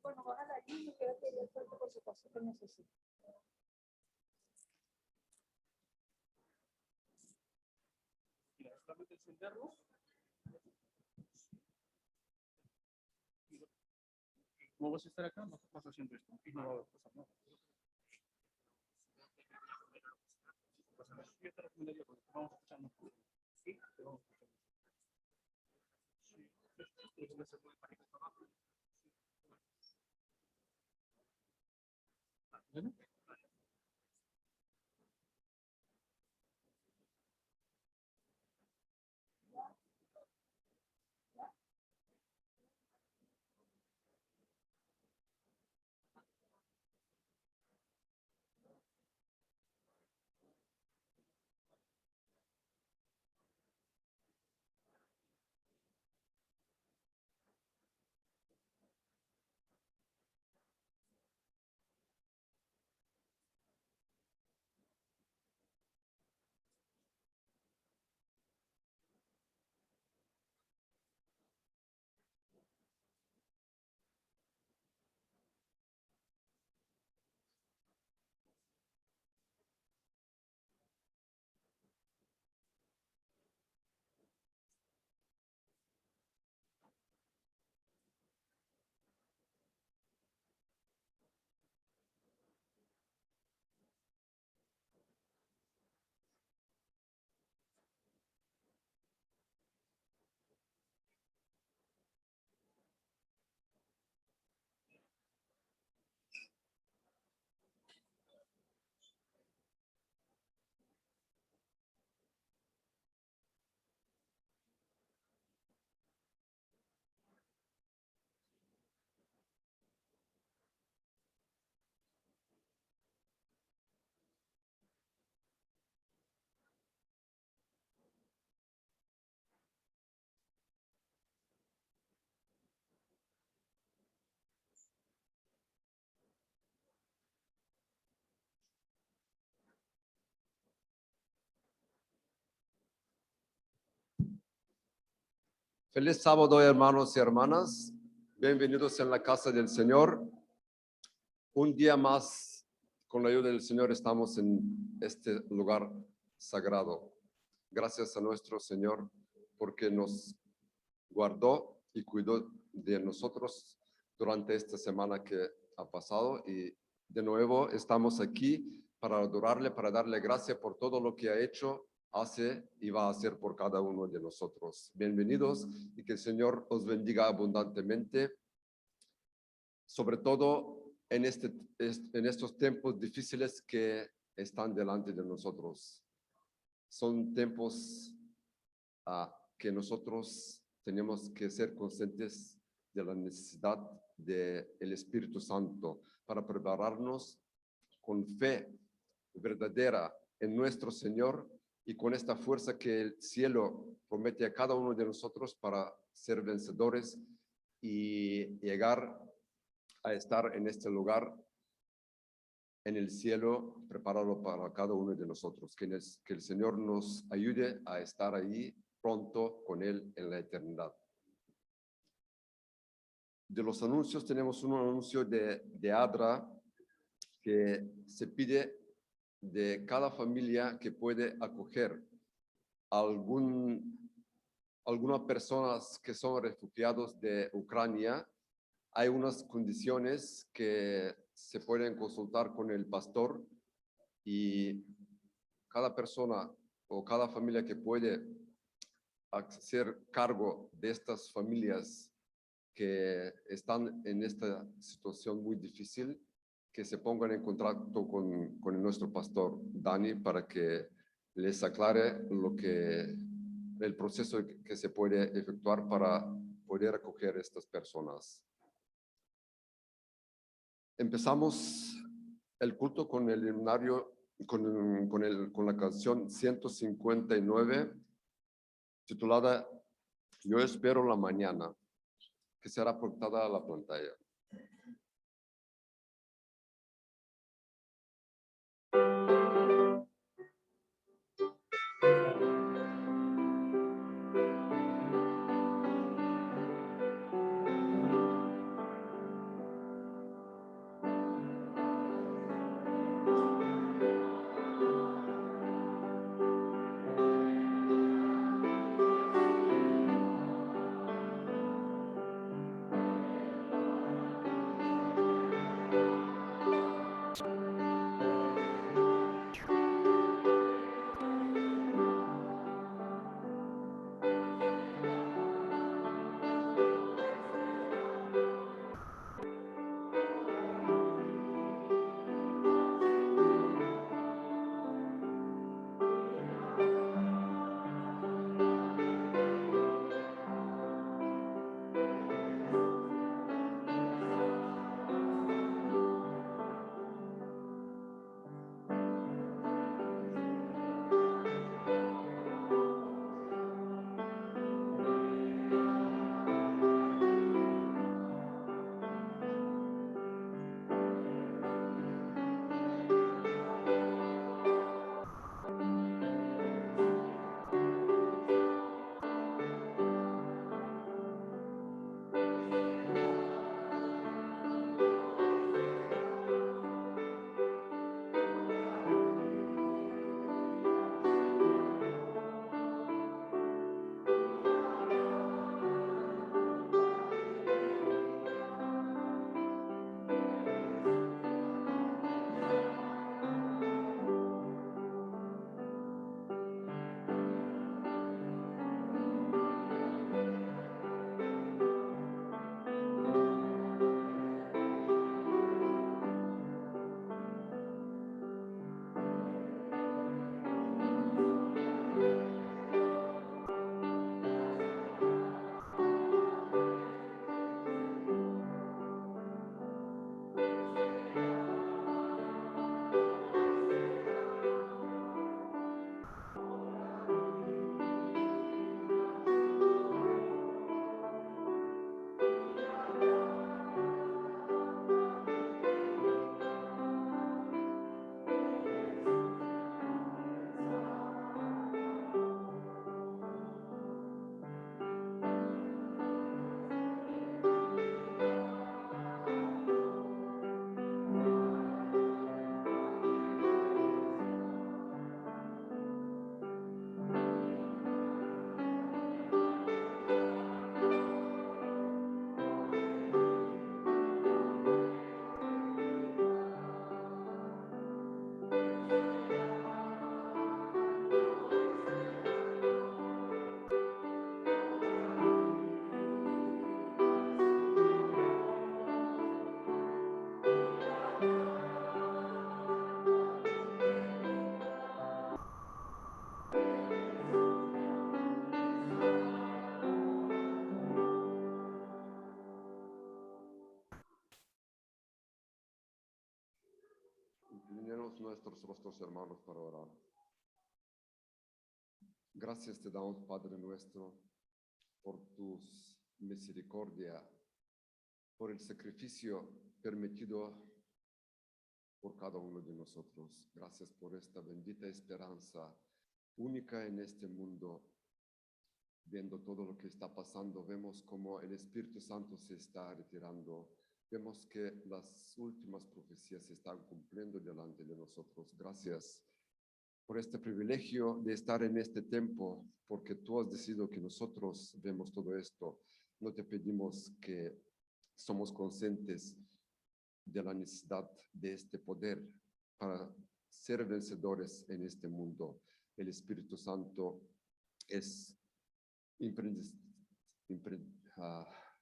Bueno, bájala allí y quédate ahí al frente por si acaso que necesito. Solamente encenderlo. Como vas a estar acá, no estás haciendo esto y no va a pasar nada. Yo te recomendaría porque vamos a escucharnos. Sí, te vamos a escuchar. Sí, creo que se puede para que trabajo. ¿Bueno? Feliz sábado, hermanos y hermanas. Bienvenidos en la casa del Señor. Un día más, con la ayuda del Señor, estamos en este lugar sagrado. Gracias a nuestro Señor porque nos guardó y cuidó de nosotros durante esta semana que ha pasado. Y de nuevo estamos aquí para adorarle, para darle gracias por todo lo que ha hecho, hace y va a hacer por cada uno de nosotros. Bienvenidos y que el Señor os bendiga abundantemente, sobre todo en estos tiempos difíciles que están delante de nosotros. Son tiempos que nosotros tenemos que ser conscientes de la necesidad del Espíritu Santo para prepararnos con fe verdadera en nuestro Señor y con esta fuerza que el cielo promete a cada uno de nosotros para ser vencedores y llegar a estar en este lugar en el cielo preparado para cada uno de nosotros. Que el Señor nos ayude a estar ahí pronto con Él en la eternidad. De los anuncios tenemos un anuncio de ADRA que se pide de cada familia que puede acoger algunas personas que son refugiados de Ucrania. Hay unas condiciones que se pueden consultar con el pastor y cada persona o cada familia que puede hacer cargo de estas familias que están en esta situación muy difícil, que se pongan en contacto con nuestro pastor Dani para que les aclare el proceso que se puede efectuar para poder acoger a estas personas. Empezamos el culto con el himnario, con la canción 159, titulada Yo espero la mañana, que será proyectada a la pantalla. Inclinemos nuestros rostros, hermanos, para orar. Gracias te damos, Padre nuestro, por tu misericordia, por el sacrificio permitido por cada uno de nosotros. Gracias por esta bendita esperanza única en este mundo. Viendo todo lo que está pasando, vemos cómo el Espíritu Santo se está retirando. Vemos que las últimas profecías se están cumpliendo delante de nosotros. Gracias por este privilegio de estar en este tiempo, porque tú has decidido que nosotros vemos todo esto. No te pedimos que somos conscientes de la necesidad de este poder para ser vencedores en este mundo. El Espíritu Santo es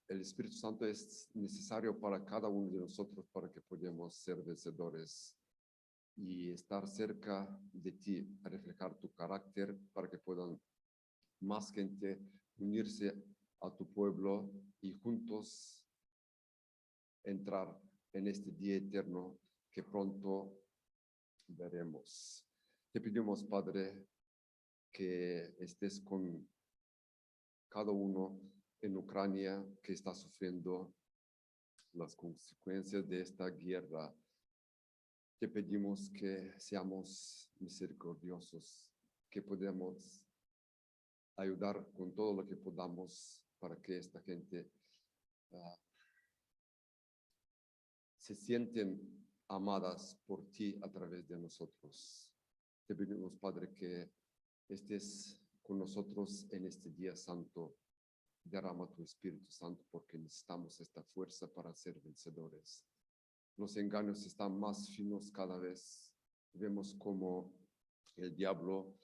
el Espíritu Santo es necesario para cada uno de nosotros para que podamos ser vencedores y estar cerca de ti, a reflejar tu carácter para que puedan más gente unirse a tu pueblo y juntos entrar en este día eterno que pronto veremos. Te pedimos, Padre, que estés con cada uno en Ucrania que está sufriendo las consecuencias de esta guerra. Te pedimos que seamos misericordiosos, que podamos ayudar con todo lo que podamos para que esta gente se sienten amadas por ti a través de nosotros. Te pedimos, Padre, que estés con nosotros en este día santo. Derrama tu Espíritu Santo porque necesitamos esta fuerza para ser vencedores. Los engaños están más finos cada vez. Vemos cómo el diablo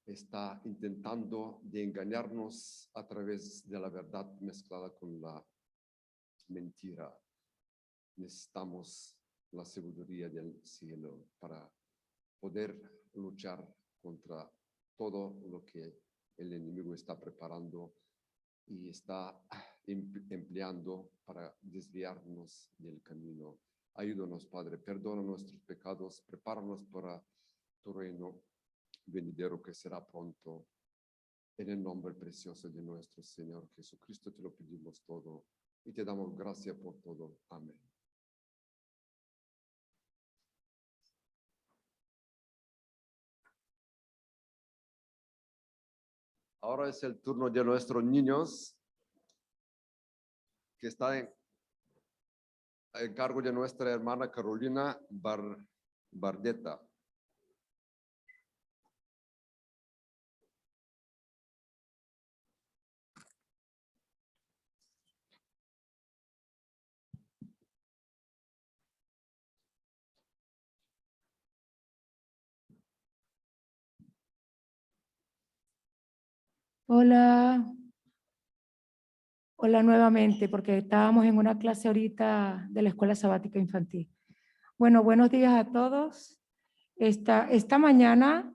está intentando de engañarnos a través de la verdad mezclada con la mentira. Necesitamos la sabiduría del cielo para poder luchar contra todo lo que el enemigo está preparando y está empleando para desviarnos del camino. Ayúdanos, Padre, perdona nuestros pecados, prepáranos para tu reino venidero que será pronto. En el nombre precioso de nuestro Señor Jesucristo te lo pedimos todo y te damos gracias por todo. Amén. Ahora es el turno de nuestros niños que está en cargo de nuestra hermana Carolina Bardeta. Hola, hola nuevamente, porque estábamos en una clase ahorita de la Escuela Sabática Infantil. Bueno, buenos días a todos. Esta mañana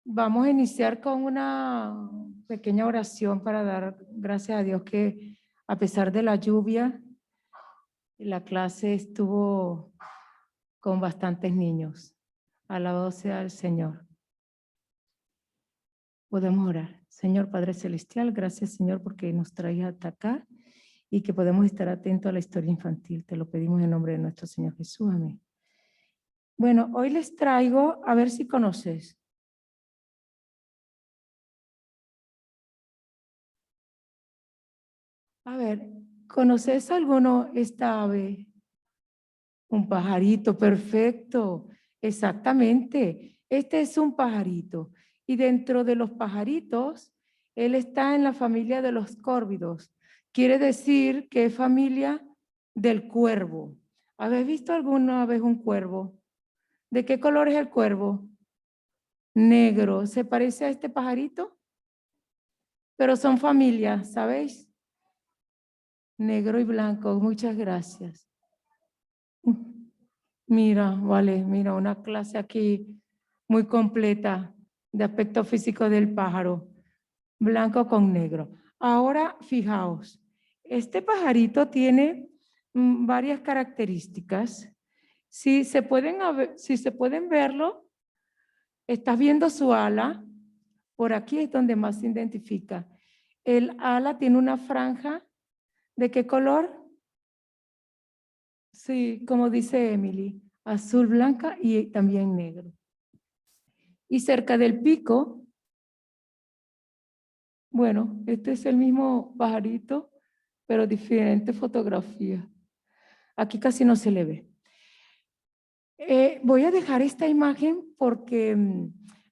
vamos a iniciar con una pequeña oración para dar gracias a Dios que a pesar de la lluvia, la clase estuvo con bastantes niños. Alabado sea el Señor. Podemos orar. Señor Padre Celestial, gracias Señor porque nos traes hasta acá y que podemos estar atentos a la historia infantil. Te lo pedimos en nombre de nuestro Señor Jesús. Amén. Bueno, hoy les traigo, a ver si conoces. A ver, ¿conoces alguno esta ave? Un pajarito, perfecto. Exactamente. Este es un pajarito. Y dentro de los pajaritos, él está en la familia de los córvidos. Quiere decir que es familia del cuervo. ¿Habéis visto alguna vez un cuervo? ¿De qué color es el cuervo? Negro. ¿Se parece a este pajarito? Pero son familias, ¿sabéis? Negro y blanco. Muchas gracias. Mira, vale, mira, una clase aquí muy completa de aspecto físico del pájaro, blanco con negro. Ahora, fijaos, este pajarito tiene varias características. Si se pueden verlo, estás viendo su ala, por aquí es donde más se identifica. El ala tiene una franja, ¿de qué color? Sí, como dice Emily, azul, blanca y también negro. Y cerca del pico, bueno, este es el mismo pajarito, pero diferente fotografía. Aquí casi no se le ve. Voy a dejar esta imagen porque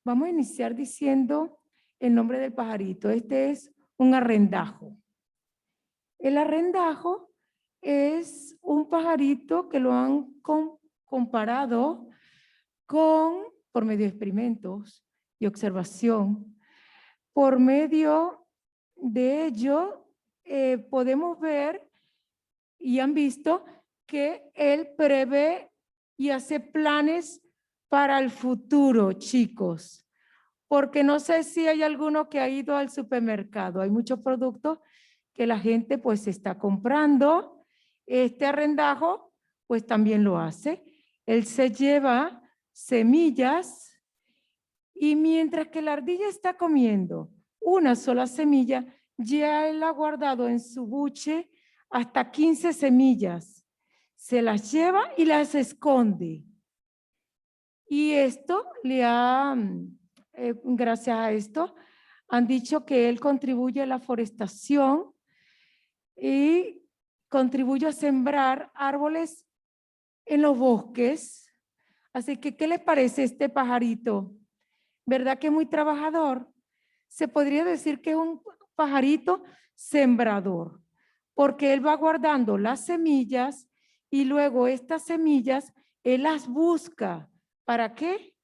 vamos a iniciar diciendo el nombre del pajarito. Este es un arrendajo. El arrendajo es un pajarito que lo han comparado por medio de experimentos y observación, por medio de ello podemos ver y han visto que él prevé y hace planes para el futuro, chicos. Porque no sé si hay alguno que ha ido al supermercado. Hay muchos productos que la gente pues está comprando. Este arrendajo pues también lo hace. Él se lleva semillas y mientras que la ardilla está comiendo una sola semilla, ya él ha guardado en su buche hasta 15 semillas. Se las lleva y las esconde. Y esto le ha, gracias a esto, han dicho que él contribuye a la forestación y contribuye a sembrar árboles en los bosques. Así que, ¿qué les parece este pajarito? ¿Verdad que es muy trabajador? Se podría decir que es un pajarito sembrador, porque él va guardando las semillas y luego estas semillas él las busca. ¿Para qué?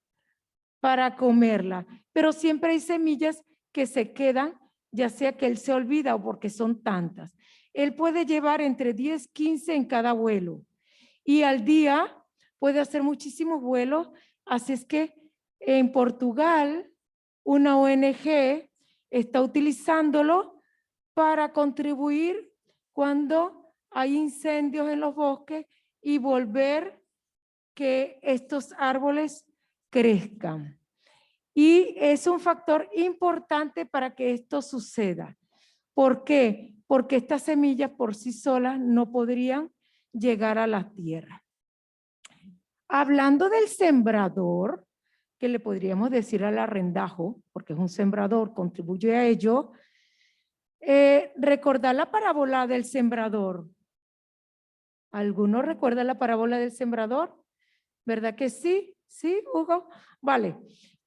Para comerla. Pero siempre hay semillas que se quedan, ya sea que él se olvida o porque son tantas. Él puede llevar entre 10, 15 en cada vuelo y al día puede hacer muchísimos vuelos. Así es que en Portugal, una ONG está utilizándolo para contribuir cuando hay incendios en los bosques y volver que estos árboles crezcan. Y es un factor importante para que esto suceda. ¿Por qué? Porque estas semillas por sí solas no podrían llegar a la tierra. Hablando del sembrador, que le podríamos decir al arrendajo, porque es un sembrador, contribuye a ello, recordar la parábola del sembrador. ¿Alguno recuerda la parábola del sembrador? ¿Verdad que sí? ¿Sí, Hugo? Vale.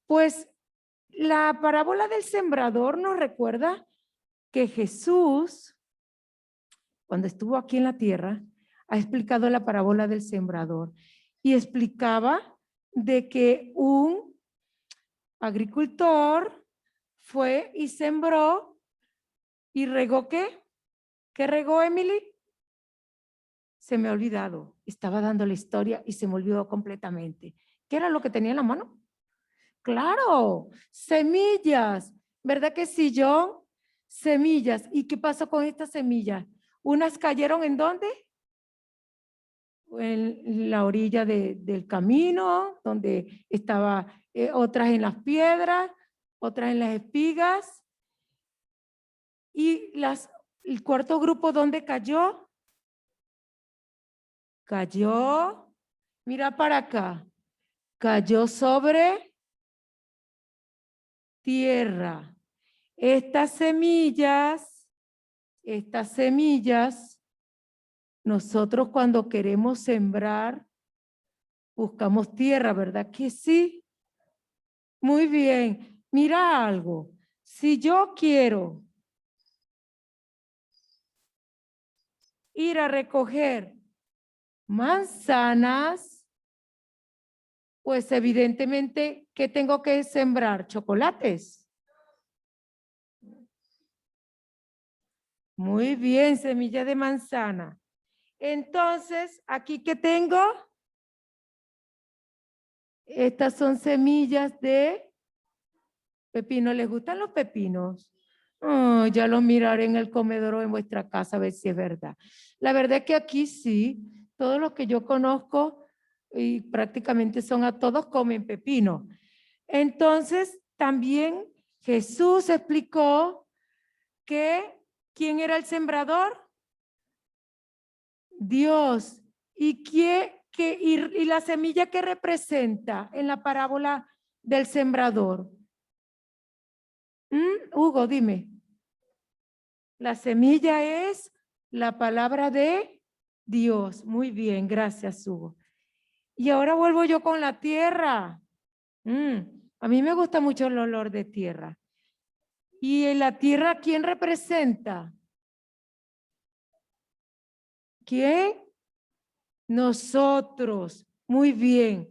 Pues la parábola del sembrador nos recuerda que Jesús, cuando estuvo aquí en la tierra, ha explicado la parábola del sembrador y explicaba de que un agricultor fue y sembró y regó ¿qué? ¿Qué regó, Emily? Se me ha olvidado. Estaba dando la historia y se me olvidó completamente. ¿Qué era lo que tenía en la mano? Claro, semillas. ¿Verdad que sí, John? Semillas. ¿Y qué pasó con estas semillas? Unas cayeron ¿en dónde? En la orilla del camino, donde estaba otras en las piedras, otras en las espigas. Y el cuarto grupo, ¿dónde cayó? Cayó, mira para acá, cayó sobre tierra. Estas semillas, nosotros cuando queremos sembrar, buscamos tierra, ¿verdad que sí? Muy bien, mira algo. Si yo quiero ir a recoger manzanas, pues evidentemente, ¿qué tengo que sembrar? Chocolates. Muy bien, semilla de manzana. Entonces, ¿aquí qué tengo? Estas son semillas de pepino. ¿Les gustan los pepinos? Oh, ya lo miraré en el comedor o en vuestra casa a ver si es verdad. La verdad es que aquí sí, todos los que yo conozco y prácticamente son a todos comen pepino. Entonces, también Jesús explicó que ¿quién era el sembrador? Dios. ¿Y y la semilla que representa en la parábola del sembrador? Hugo, dime. La semilla es la palabra de Dios. Muy bien, gracias, Hugo. Y ahora vuelvo yo con la tierra. A mí me gusta mucho el olor de tierra. ¿Y en la tierra quién representa? ¿Quién? Nosotros. Muy bien.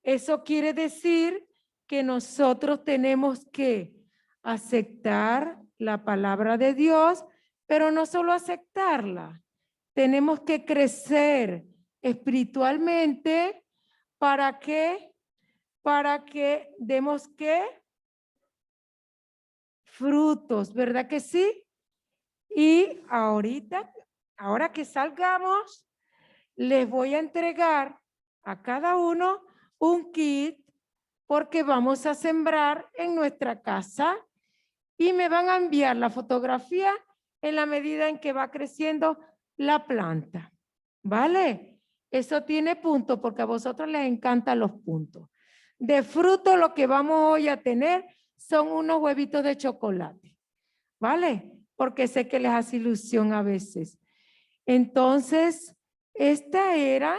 Eso quiere decir que nosotros tenemos que aceptar la palabra de Dios, pero no solo aceptarla. Tenemos que crecer espiritualmente para que demos ¿qué? Frutos, ¿verdad que sí? Y ahora que salgamos, les voy a entregar a cada uno un kit porque vamos a sembrar en nuestra casa y me van a enviar la fotografía en la medida en que va creciendo la planta. ¿Vale? Eso tiene puntos porque a vosotros les encantan los puntos. De fruto lo que vamos hoy a tener son unos huevitos de chocolate. ¿Vale? Porque sé que les hace ilusión a veces. Entonces, este era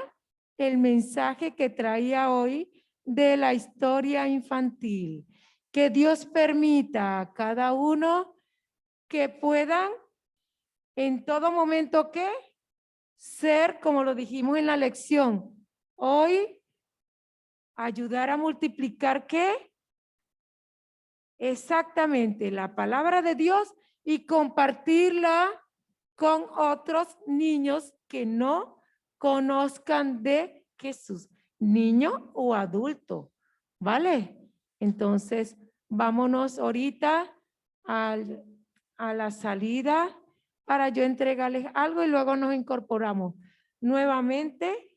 el mensaje que traía hoy de la historia infantil. Que Dios permita a cada uno que puedan en todo momento ¿qué? Ser, como lo dijimos en la lección, hoy ayudar a multiplicar ¿qué? Exactamente, la palabra de Dios y compartirla con otros niños que no conozcan de Jesús, niño o adulto, ¿vale? Entonces, vámonos ahorita a la salida para yo entregarles algo y luego nos incorporamos nuevamente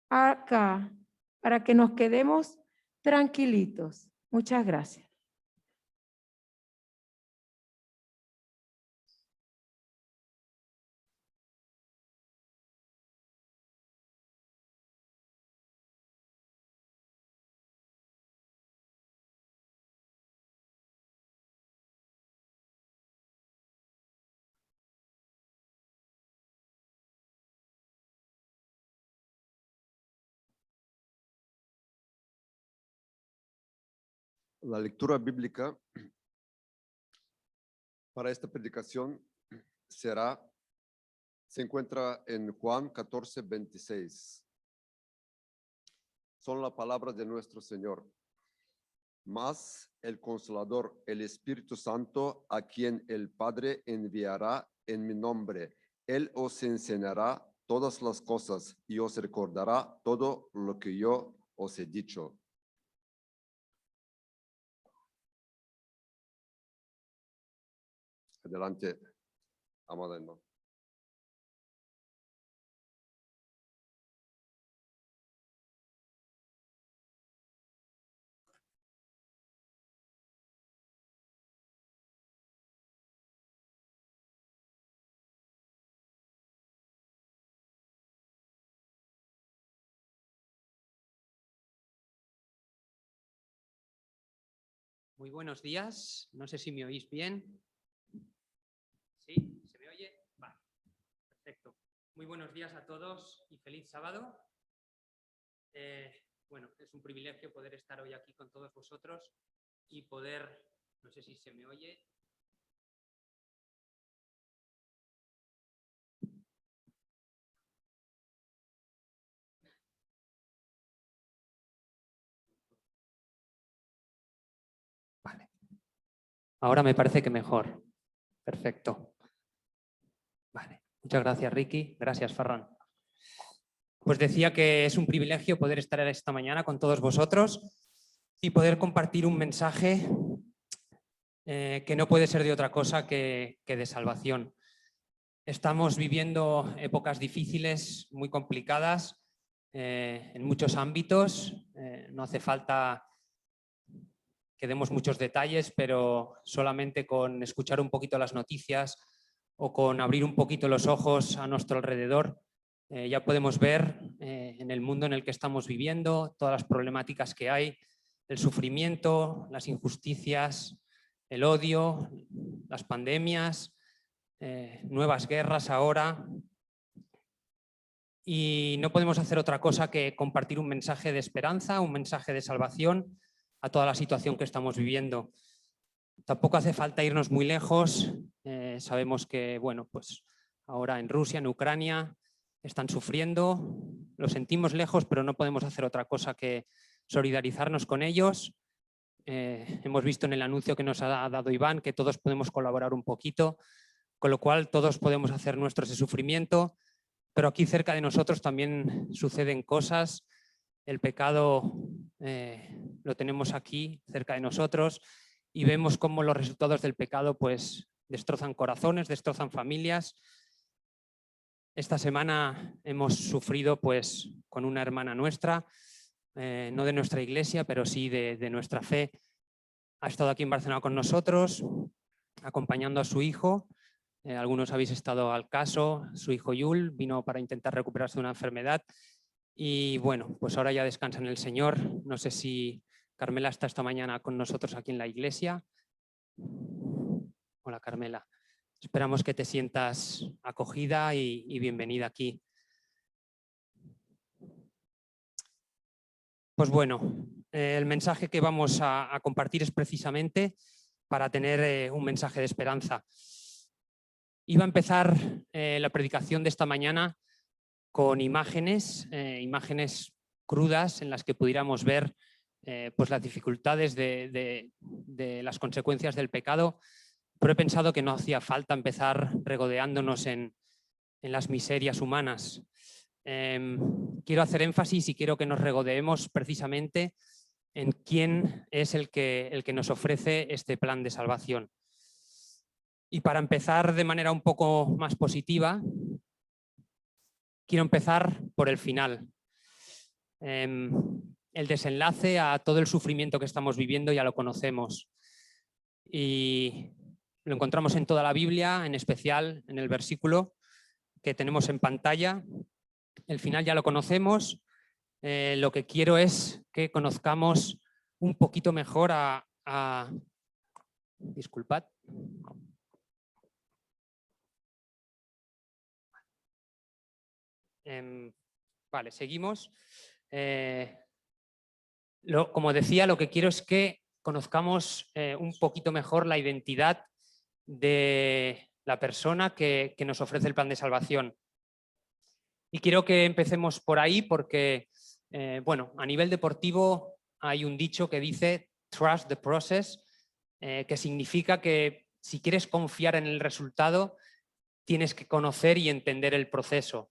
acá para que nos quedemos tranquilitos. Muchas gracias. La lectura bíblica para esta predicación se encuentra en Juan 14:26. Son las palabras de nuestro Señor. Mas el Consolador, el Espíritu Santo, a quien el Padre enviará en mi nombre, Él os enseñará todas las cosas y os recordará todo lo que yo os he dicho. Adelante, amada hermana. Muy buenos días. No sé si me oís bien. ¿Sí? ¿Se me oye? Vale. Perfecto. Muy buenos días a todos y feliz sábado. Bueno, es un privilegio poder estar hoy aquí con todos vosotros y poder, no sé si se me oye. Vale. Ahora me parece que mejor. Perfecto. Vale. Muchas gracias, Ricky. Gracias, Ferran. Pues decía que es un privilegio poder estar esta mañana con todos vosotros y poder compartir un mensaje que no puede ser de otra cosa que de salvación. Estamos viviendo épocas difíciles, muy complicadas en muchos ámbitos. No hace falta que demos muchos detalles, pero solamente con escuchar un poquito las noticias o con abrir un poquito los ojos a nuestro alrededor, ya podemos ver en el mundo en el que estamos viviendo todas las problemáticas que hay, el sufrimiento, las injusticias, el odio, las pandemias, nuevas guerras ahora. Y no podemos hacer otra cosa que compartir un mensaje de esperanza, un mensaje de salvación a toda la situación que estamos viviendo. Tampoco hace falta irnos muy lejos. Sabemos que, bueno, pues ahora en Rusia, en Ucrania, están sufriendo lo sentimos lejos, pero no podemos hacer otra cosa que solidarizarnos con ellos. Hemos visto en el anuncio que nos ha dado Iván que todos podemos colaborar un poquito, con lo cual todos podemos hacer nuestro ese sufrimiento, pero aquí cerca de nosotros también suceden cosas. El pecado lo tenemos aquí cerca de nosotros y vemos cómo los resultados del pecado pues destrozan corazones, destrozan familias. Esta semana hemos sufrido pues con una hermana nuestra, no de nuestra iglesia, pero sí de nuestra fe. Ha estado aquí en Barcelona con nosotros, acompañando a su hijo. Algunos habéis estado al caso. Su hijo Yul vino para intentar recuperarse de una enfermedad. Y bueno, pues ahora ya descansa en el Señor. No sé si Carmela está esta mañana con nosotros aquí en la iglesia. Hola, Carmela. Esperamos que te sientas acogida y bienvenida aquí. Pues bueno, el mensaje que vamos a compartir es precisamente para tener un mensaje de esperanza. Iba a empezar la predicación de esta mañana con imágenes crudas en las que pudiéramos ver pues las dificultades de las consecuencias del pecado, pero he pensado que no hacía falta empezar regodeándonos en las miserias humanas. Quiero hacer énfasis y quiero que nos regodeemos precisamente en quién es el que nos ofrece este plan de salvación. Y para empezar de manera un poco más positiva, quiero empezar por el final. El desenlace a todo el sufrimiento que estamos viviendo ya lo conocemos. Y lo encontramos en toda la Biblia, en especial en el versículo que tenemos en pantalla. El final ya lo conocemos. Lo que quiero es que conozcamos un poquito mejor Disculpad. Vale, seguimos. Como decía, lo que quiero es que conozcamos un poquito mejor la identidad de la persona que nos ofrece el plan de salvación. Y quiero que empecemos por ahí porque, bueno, a nivel deportivo hay un dicho que dice trust the process, que significa que si quieres confiar en el resultado, tienes que conocer y entender el proceso.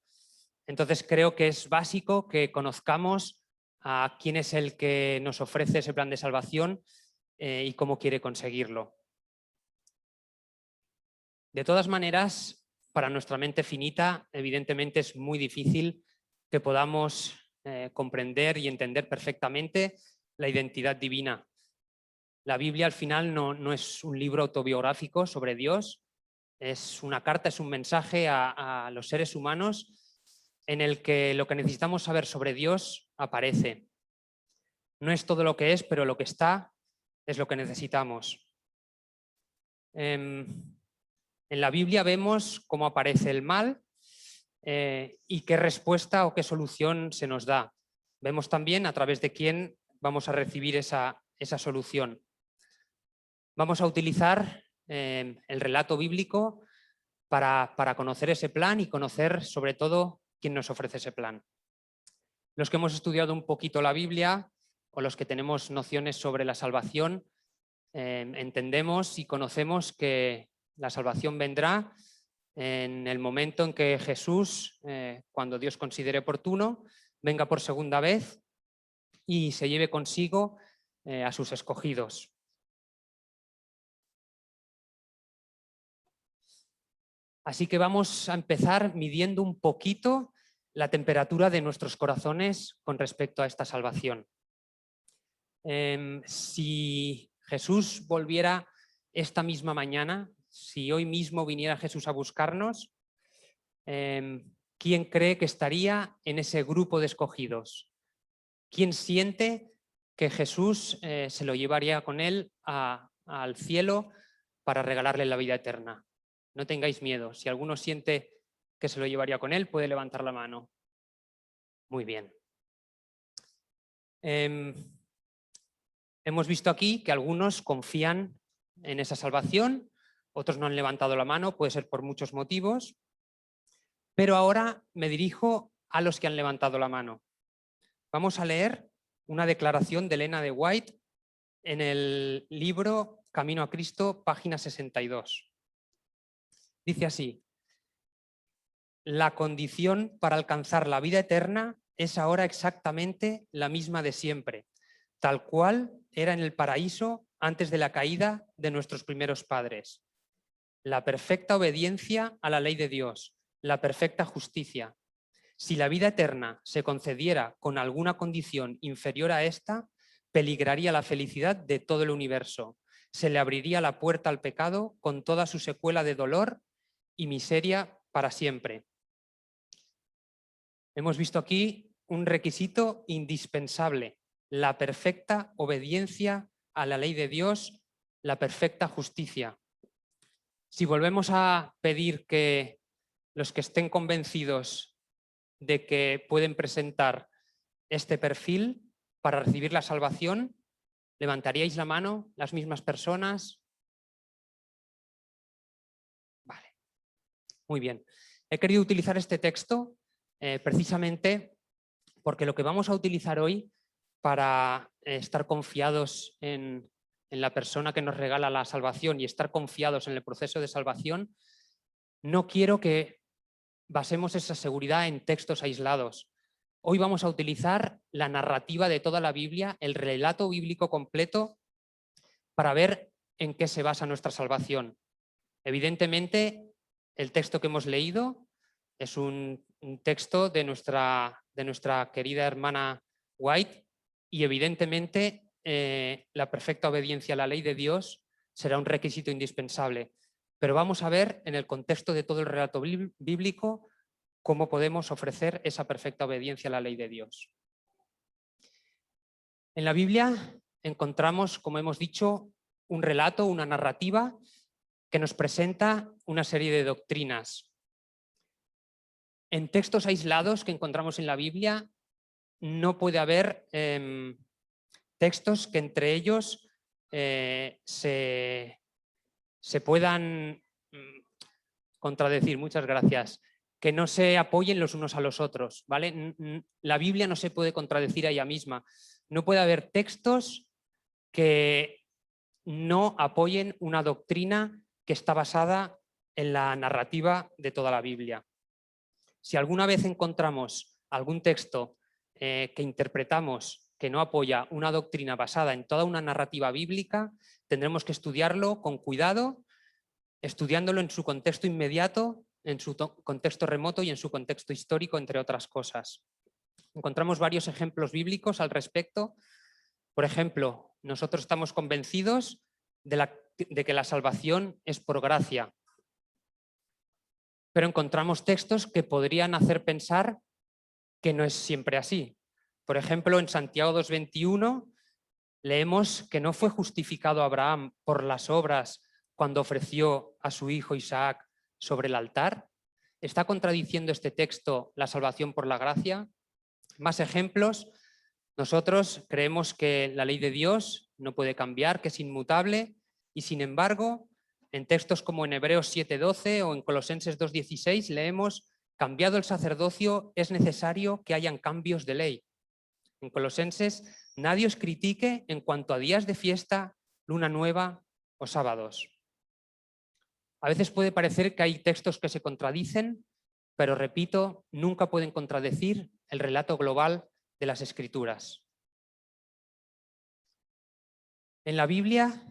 Entonces creo que es básico que conozcamos a quién es el que nos ofrece ese plan de salvación y cómo quiere conseguirlo. De todas maneras, para nuestra mente finita, evidentemente es muy difícil que podamos comprender y entender perfectamente la identidad divina. La Biblia al final no es un libro autobiográfico sobre Dios, es una carta, es un mensaje a los seres humanos en el que lo que necesitamos saber sobre Dios aparece. No es todo lo que es, pero lo que está es lo que necesitamos. En la Biblia vemos cómo aparece el mal y qué respuesta o qué solución se nos da. Vemos también a través de quién vamos a recibir esa solución. Vamos a utilizar el relato bíblico para conocer ese plan y conocer sobre todo quién nos ofrece ese plan. Los que hemos estudiado un poquito la Biblia o los que tenemos nociones sobre la salvación, entendemos y conocemos que la salvación vendrá en el momento en que Jesús, cuando Dios considere oportuno, venga por segunda vez y se lleve consigo a sus escogidos. Así que vamos a empezar midiendo un poquito la temperatura de nuestros corazones con respecto a esta salvación. Si Jesús volviera esta misma mañana, si hoy mismo viniera Jesús a buscarnos, ¿quién cree que estaría en ese grupo de escogidos? ¿Quién siente que Jesús se lo llevaría con él al cielo para regalarle la vida eterna? No tengáis miedo. Si alguno siente que se lo llevaría con él, puede levantar la mano. Muy bien. Hemos visto aquí que algunos confían en esa salvación, otros no han levantado la mano, puede ser por muchos motivos. Pero ahora me dirijo a los que han levantado la mano. Vamos a leer una declaración de Elena de White en el libro Camino a Cristo, página 62. Dice así: la condición para alcanzar la vida eterna es ahora exactamente la misma de siempre, tal cual era en el paraíso antes de la caída de nuestros primeros padres. La perfecta obediencia a la ley de Dios, la perfecta justicia. Si la vida eterna se concediera con alguna condición inferior a esta, peligraría la felicidad de todo el universo. Se le abriría la puerta al pecado con toda su secuela de dolor y miseria para siempre. Hemos visto aquí un requisito indispensable: la perfecta obediencia a la ley de Dios, la perfecta justicia. Si volvemos a pedir que los que estén convencidos de que pueden presentar este perfil para recibir la salvación, ¿levantaríais la mano las mismas personas? Vale, muy bien. He querido utilizar este texto precisamente porque lo que vamos a utilizar hoy para estar confiados en la persona que nos regala la salvación y estar confiados en el proceso de salvación, no quiero que basemos esa seguridad en textos aislados. Hoy vamos a utilizar la narrativa de toda la Biblia, el relato bíblico completo, para ver en qué se basa nuestra salvación. Evidentemente, el texto que hemos leído es un texto de nuestra querida hermana White y evidentemente la perfecta obediencia a la ley de Dios será un requisito indispensable. Pero vamos a ver en el contexto de todo el relato bíblico cómo podemos ofrecer esa perfecta obediencia a la ley de Dios. En la Biblia encontramos, como hemos dicho, un relato, una narrativa que nos presenta una serie de doctrinas. En textos aislados que encontramos en la Biblia no puede haber textos que entre ellos se puedan contradecir. Muchas gracias. Que no se apoyen los unos a los otros, ¿vale? La Biblia no se puede contradecir a ella misma. No puede haber textos que no apoyen una doctrina que está basada en la narrativa de toda la Biblia. Si alguna vez encontramos algún texto que interpretamos que no apoya una doctrina basada en toda una narrativa bíblica, tendremos que estudiarlo con cuidado, estudiándolo en su contexto inmediato, en su contexto remoto y en su contexto histórico, entre otras cosas. Encontramos varios ejemplos bíblicos al respecto. Por ejemplo, nosotros estamos convencidos de que la salvación es por gracia, pero encontramos textos que podrían hacer pensar que no es siempre así. Por ejemplo, en Santiago 2:21 leemos que no fue justificado Abraham por las obras cuando ofreció a su hijo Isaac sobre el altar. ¿Está contradiciendo este texto la salvación por la gracia? Más ejemplos. Nosotros creemos que la ley de Dios no puede cambiar, que es inmutable, y sin embargo, en textos como en Hebreos 7:12 o en Colosenses 2:16 leemos: cambiado el sacerdocio, es necesario que hayan cambios de ley. En Colosenses: nadie os critique en cuanto a días de fiesta, luna nueva o sábados. A veces puede parecer que hay textos que se contradicen, pero repito, nunca pueden contradecir el relato global de las Escrituras. En la Biblia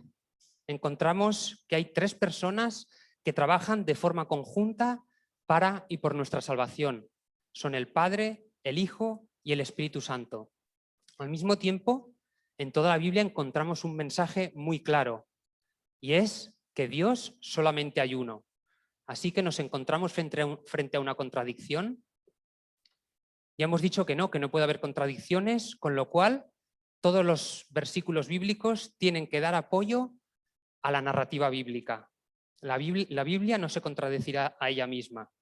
encontramos que hay 3 personas que trabajan de forma conjunta para y por nuestra salvación. Son el Padre, el Hijo y el Espíritu Santo. Al mismo tiempo, en toda la Biblia encontramos un mensaje muy claro, y es que Dios solamente hay uno. Así que nos encontramos frente a una contradicción. Ya hemos dicho que no puede haber contradicciones, con lo cual todos los versículos bíblicos tienen que dar apoyo a la narrativa bíblica. La Biblia no se contradecirá a ella misma.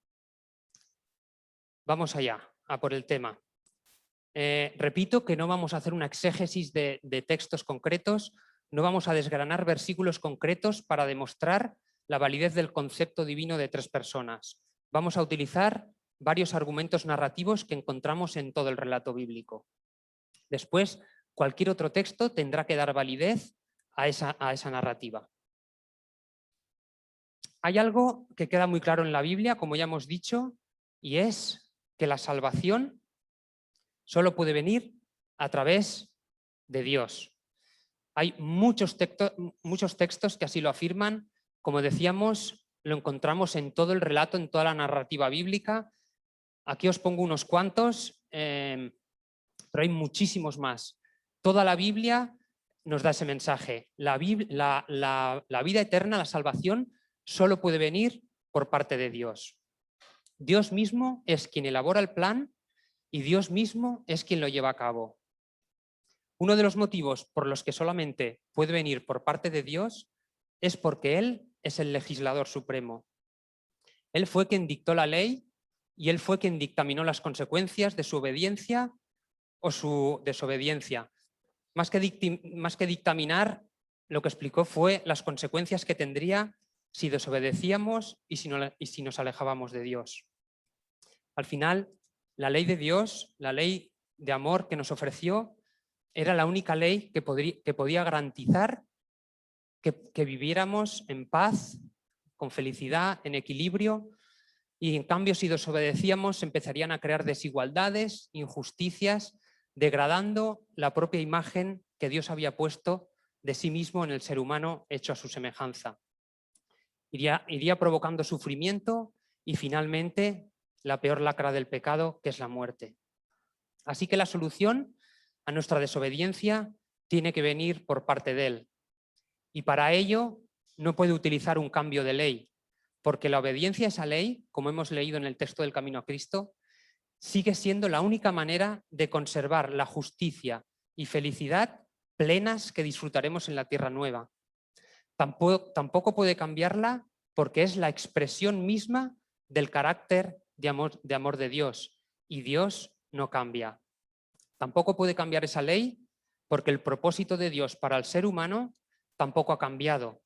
Vamos allá, a por el tema. Repito que no vamos a hacer una exégesis de textos concretos, no vamos a desgranar versículos concretos para demostrar la validez del concepto divino de 3 personas. Vamos a utilizar varios argumentos narrativos que encontramos en todo el relato bíblico. Después, cualquier otro texto tendrá que dar validez a esa narrativa. Hay algo que queda muy claro en la Biblia, como ya hemos dicho, y es que la salvación solo puede venir a través de Dios. Hay muchos textos que así lo afirman. Como decíamos, lo encontramos en todo el relato, en toda la narrativa bíblica. Aquí os pongo unos cuantos, pero hay muchísimos más. Toda la Biblia nos da ese mensaje. La vida eterna, la salvación, solo puede venir por parte de Dios. Dios mismo es quien elabora el plan y Dios mismo es quien lo lleva a cabo. Uno de los motivos por los que solamente puede venir por parte de Dios es porque Él es el legislador supremo. Él fue quien dictó la ley y Él fue quien dictaminó las consecuencias de su obediencia o su desobediencia. Más que dictaminar, lo que explicó fue las consecuencias que tendría si desobedecíamos y si nos alejábamos de Dios. Al final, la ley de Dios, la ley de amor que nos ofreció, era la única ley que podía garantizar que viviéramos en paz, con felicidad, en equilibrio, y en cambio si desobedecíamos empezarían a crear desigualdades, injusticias, degradando la propia imagen que Dios había puesto de sí mismo en el ser humano hecho a su semejanza. Iría provocando sufrimiento y finalmente la peor lacra del pecado, que es la muerte. Así que la solución a nuestra desobediencia tiene que venir por parte de Él. Y para ello no puede utilizar un cambio de ley, porque la obediencia a esa ley, como hemos leído en el texto del Camino a Cristo, sigue siendo la única manera de conservar la justicia y felicidad plenas que disfrutaremos en la tierra nueva. Tampoco puede cambiarla porque es la expresión misma del carácter de amor de Dios, y Dios no cambia. Tampoco puede cambiar esa ley porque el propósito de Dios para el ser humano tampoco ha cambiado.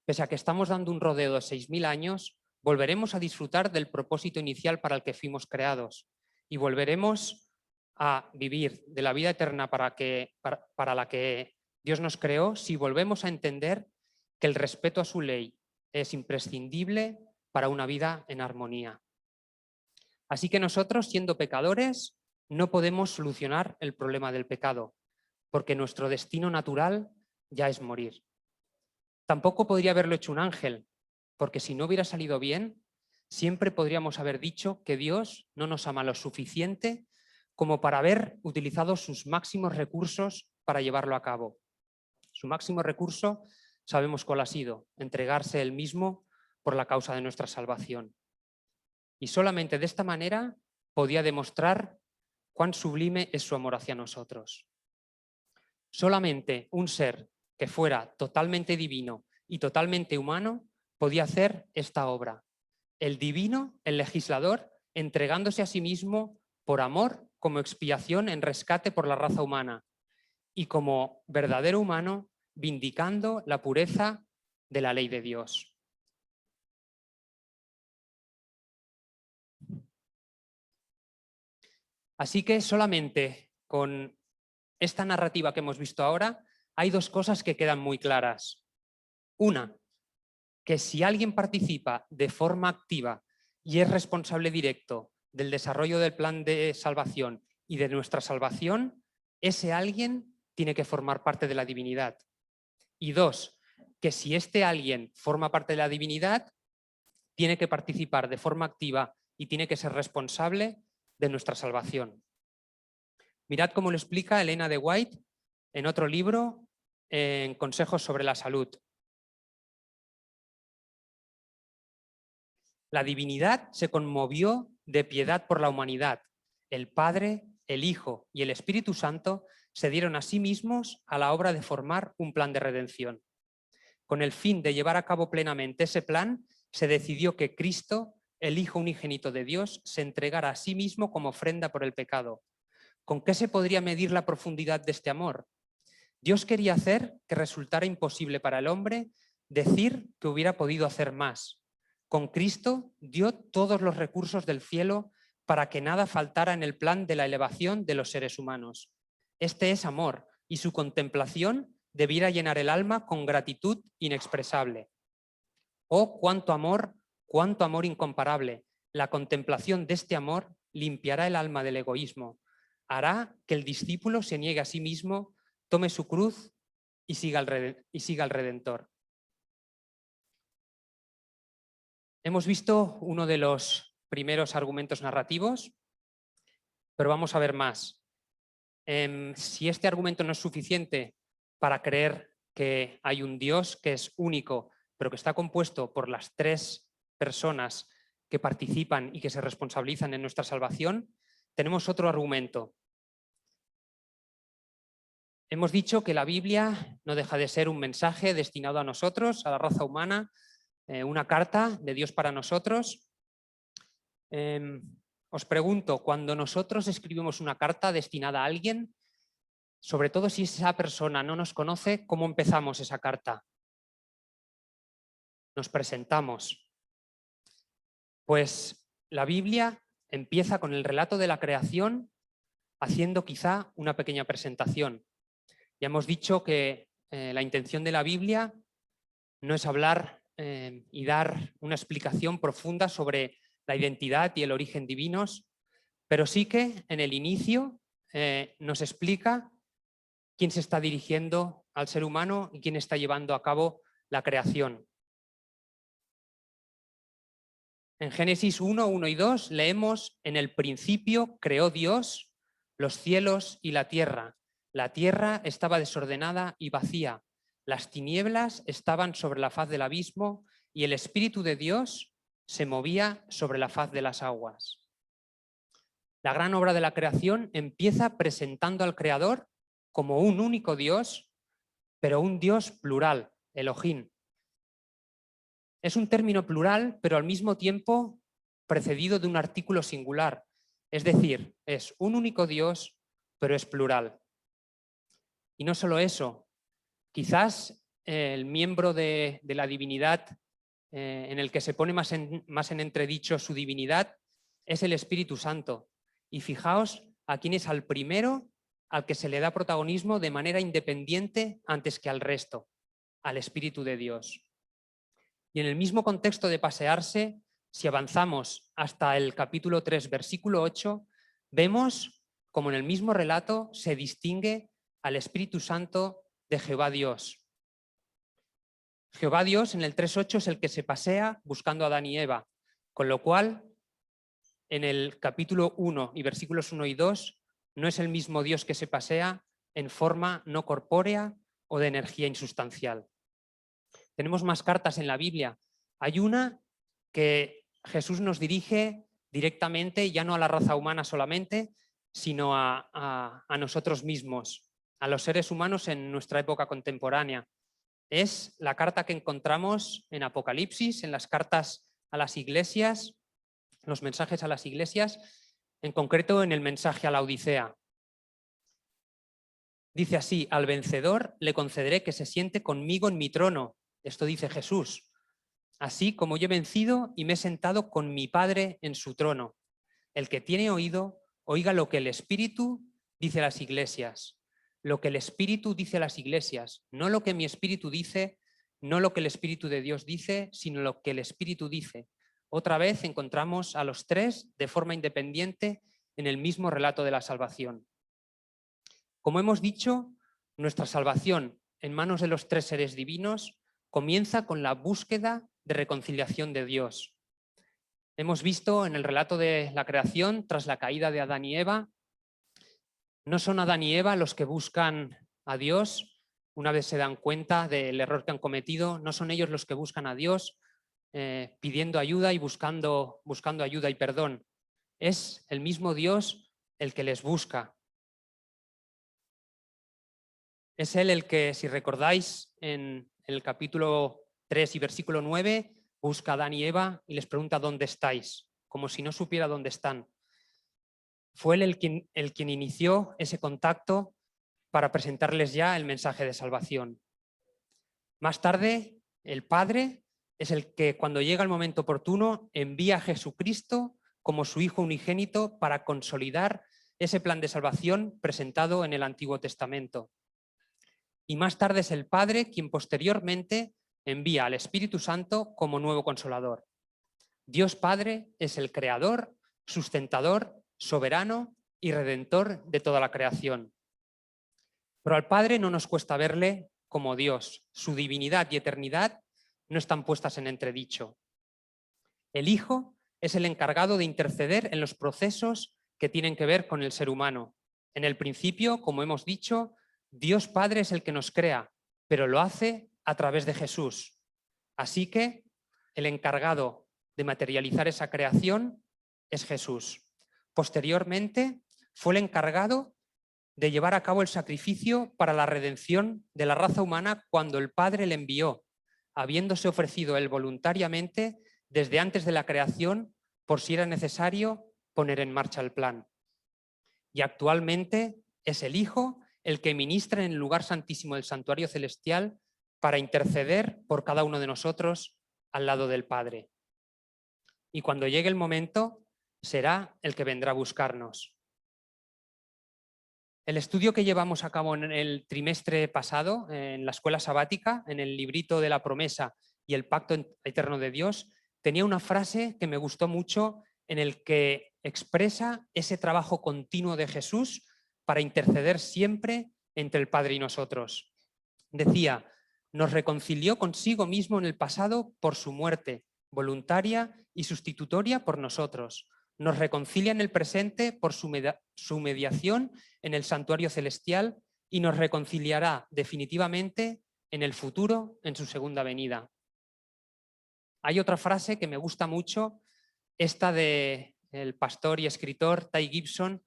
Pese a que estamos dando un rodeo de 6.000 años, volveremos a disfrutar del propósito inicial para el que fuimos creados y volveremos a vivir de la vida eterna para la que Dios nos creó si volvemos a entender que el respeto a su ley es imprescindible para una vida en armonía. Así que nosotros, siendo pecadores, no podemos solucionar el problema del pecado, porque nuestro destino natural ya es morir. Tampoco podría haberlo hecho un ángel, porque si no hubiera salido bien, siempre podríamos haber dicho que Dios no nos ama lo suficiente como para haber utilizado sus máximos recursos para llevarlo a cabo. Su máximo recurso, sabemos cuál ha sido, entregarse él mismo por la causa de nuestra salvación. Y solamente de esta manera podía demostrar cuán sublime es su amor hacia nosotros. Solamente un ser que fuera totalmente divino y totalmente humano podía hacer esta obra. El divino, el legislador, entregándose a sí mismo por amor como expiación en rescate por la raza humana y como verdadero humano vindicando la pureza de la ley de Dios. Así que solamente con esta narrativa que hemos visto ahora hay dos cosas que quedan muy claras. Una, que si alguien participa de forma activa y es responsable directo del desarrollo del plan de salvación y de nuestra salvación, ese alguien tiene que formar parte de la divinidad. Y dos, que si este alguien forma parte de la divinidad, tiene que participar de forma activa y tiene que ser responsable de nuestra salvación. Mirad cómo lo explica Elena de White en otro libro, en Consejos sobre la Salud. La divinidad se conmovió de piedad por la humanidad. El Padre, el Hijo y el Espíritu Santo se dieron a sí mismos a la obra de formar un plan de redención. Con el fin de llevar a cabo plenamente ese plan, se decidió que Cristo, el Hijo unigénito de Dios, se entregara a sí mismo como ofrenda por el pecado. ¿Con qué se podría medir la profundidad de este amor? Dios quería hacer que resultara imposible para el hombre decir que hubiera podido hacer más, con Cristo dio todos los recursos del cielo para que nada faltara en el plan de la elevación de los seres humanos. Este es amor, y su contemplación debiera llenar el alma con gratitud inexpresable. Oh, cuánto amor incomparable. La contemplación de este amor limpiará el alma del egoísmo, hará que el discípulo se niegue a sí mismo, tome su cruz y siga al Redentor. Hemos visto uno de los primeros argumentos narrativos, pero vamos a ver más. Si este argumento no es suficiente para creer que hay un Dios que es único, pero que está compuesto por las tres personas que participan y que se responsabilizan en nuestra salvación, tenemos otro argumento. Hemos dicho que la Biblia no deja de ser un mensaje destinado a nosotros, a la raza humana, una carta de Dios para nosotros. Os pregunto, cuando nosotros escribimos una carta destinada a alguien, sobre todo si esa persona no nos conoce, ¿cómo empezamos esa carta? Nos presentamos. Pues la Biblia empieza con el relato de la creación, haciendo quizá una pequeña presentación. Ya hemos dicho que la intención de la Biblia no es hablar y dar una explicación profunda sobre la identidad y el origen divinos, pero sí que en el inicio nos explica quién se está dirigiendo al ser humano y quién está llevando a cabo la creación. En Génesis 1, 1 y 2 leemos: en el principio creó Dios los cielos y la tierra. La tierra estaba desordenada y vacía. Las tinieblas estaban sobre la faz del abismo y el Espíritu de Dios se movía sobre la faz de las aguas. La gran obra de la creación empieza presentando al Creador como un único Dios, pero un Dios plural, Elohim. Es un término plural, pero al mismo tiempo precedido de un artículo singular. Es decir, es un único Dios, pero es plural. Y no solo eso, quizás el miembro de la divinidad en el que se pone más en entredicho su divinidad es el Espíritu Santo. Y fijaos a quién es al primero al que se le da protagonismo de manera independiente antes que al resto, al Espíritu de Dios. Y en el mismo contexto de pasearse, si avanzamos hasta el capítulo 3, versículo 8, vemos como en el mismo relato se distingue al Espíritu Santo de Jehová Dios. Jehová Dios en el 3.8 es el que se pasea buscando a Adán y Eva, con lo cual en el capítulo 1 y versículos 1 y 2 no es el mismo Dios que se pasea en forma no corpórea o de energía insustancial. Tenemos más cartas en la Biblia. Hay una que Jesús nos dirige directamente, ya no a la raza humana solamente, sino a nosotros mismos, a los seres humanos en nuestra época contemporánea. Es la carta que encontramos en Apocalipsis, en las cartas a las iglesias, los mensajes a las iglesias, en concreto en el mensaje a la Odisea. Dice así: al vencedor le concederé que se siente conmigo en mi trono. Esto dice Jesús. Así como yo he vencido y me he sentado con mi Padre en su trono. El que tiene oído, oiga lo que el Espíritu dice a las iglesias. Lo que el Espíritu dice a las iglesias, no lo que mi espíritu dice, no lo que el Espíritu de Dios dice, sino lo que el Espíritu dice. Otra vez encontramos a los tres de forma independiente en el mismo relato de la salvación. Como hemos dicho, nuestra salvación en manos de los tres seres divinos comienza con la búsqueda de reconciliación de Dios. Hemos visto en el relato de la creación, tras la caída de Adán y Eva, no son Adán y Eva los que buscan a Dios una vez se dan cuenta del error que han cometido, no son ellos los que buscan a Dios pidiendo ayuda y buscando ayuda y perdón. Es el mismo Dios el que les busca. Es Él el que, si recordáis, en el capítulo 3 y versículo 9, busca a Adán y Eva y les pregunta dónde estáis, como si no supiera dónde están. Fue él el quien inició ese contacto para presentarles ya el mensaje de salvación. Más tarde, el Padre es el que cuando llega el momento oportuno envía a Jesucristo como su Hijo unigénito para consolidar ese plan de salvación presentado en el Antiguo Testamento. Y más tarde es el Padre quien posteriormente envía al Espíritu Santo como nuevo Consolador. Dios Padre es el creador, sustentador, soberano y redentor de toda la creación. Pero al Padre no nos cuesta verle como Dios. Su divinidad y eternidad no están puestas en entredicho. El Hijo es el encargado de interceder en los procesos que tienen que ver con el ser humano. En el principio, como hemos dicho, Dios Padre es el que nos crea, pero lo hace a través de Jesús. Así que el encargado de materializar esa creación es Jesús. Posteriormente, fue el encargado de llevar a cabo el sacrificio para la redención de la raza humana cuando el Padre le envió, habiéndose ofrecido él voluntariamente desde antes de la creación por si era necesario poner en marcha el plan. Y actualmente es el Hijo el que ministra en el lugar santísimo del santuario celestial para interceder por cada uno de nosotros al lado del Padre. Y cuando llegue el momento, será el que vendrá a buscarnos. El estudio que llevamos a cabo en el trimestre pasado, en la escuela sabática, en el librito de la promesa y el pacto eterno de Dios, tenía una frase que me gustó mucho en el que expresa ese trabajo continuo de Jesús para interceder siempre entre el Padre y nosotros. Decía, nos reconcilió consigo mismo en el pasado por su muerte, voluntaria y sustitutoria por nosotros. Nos reconcilia en el presente por su mediación en el santuario celestial y nos reconciliará definitivamente en el futuro, en su segunda venida. Hay otra frase que me gusta mucho, esta del pastor y escritor Ty Gibson.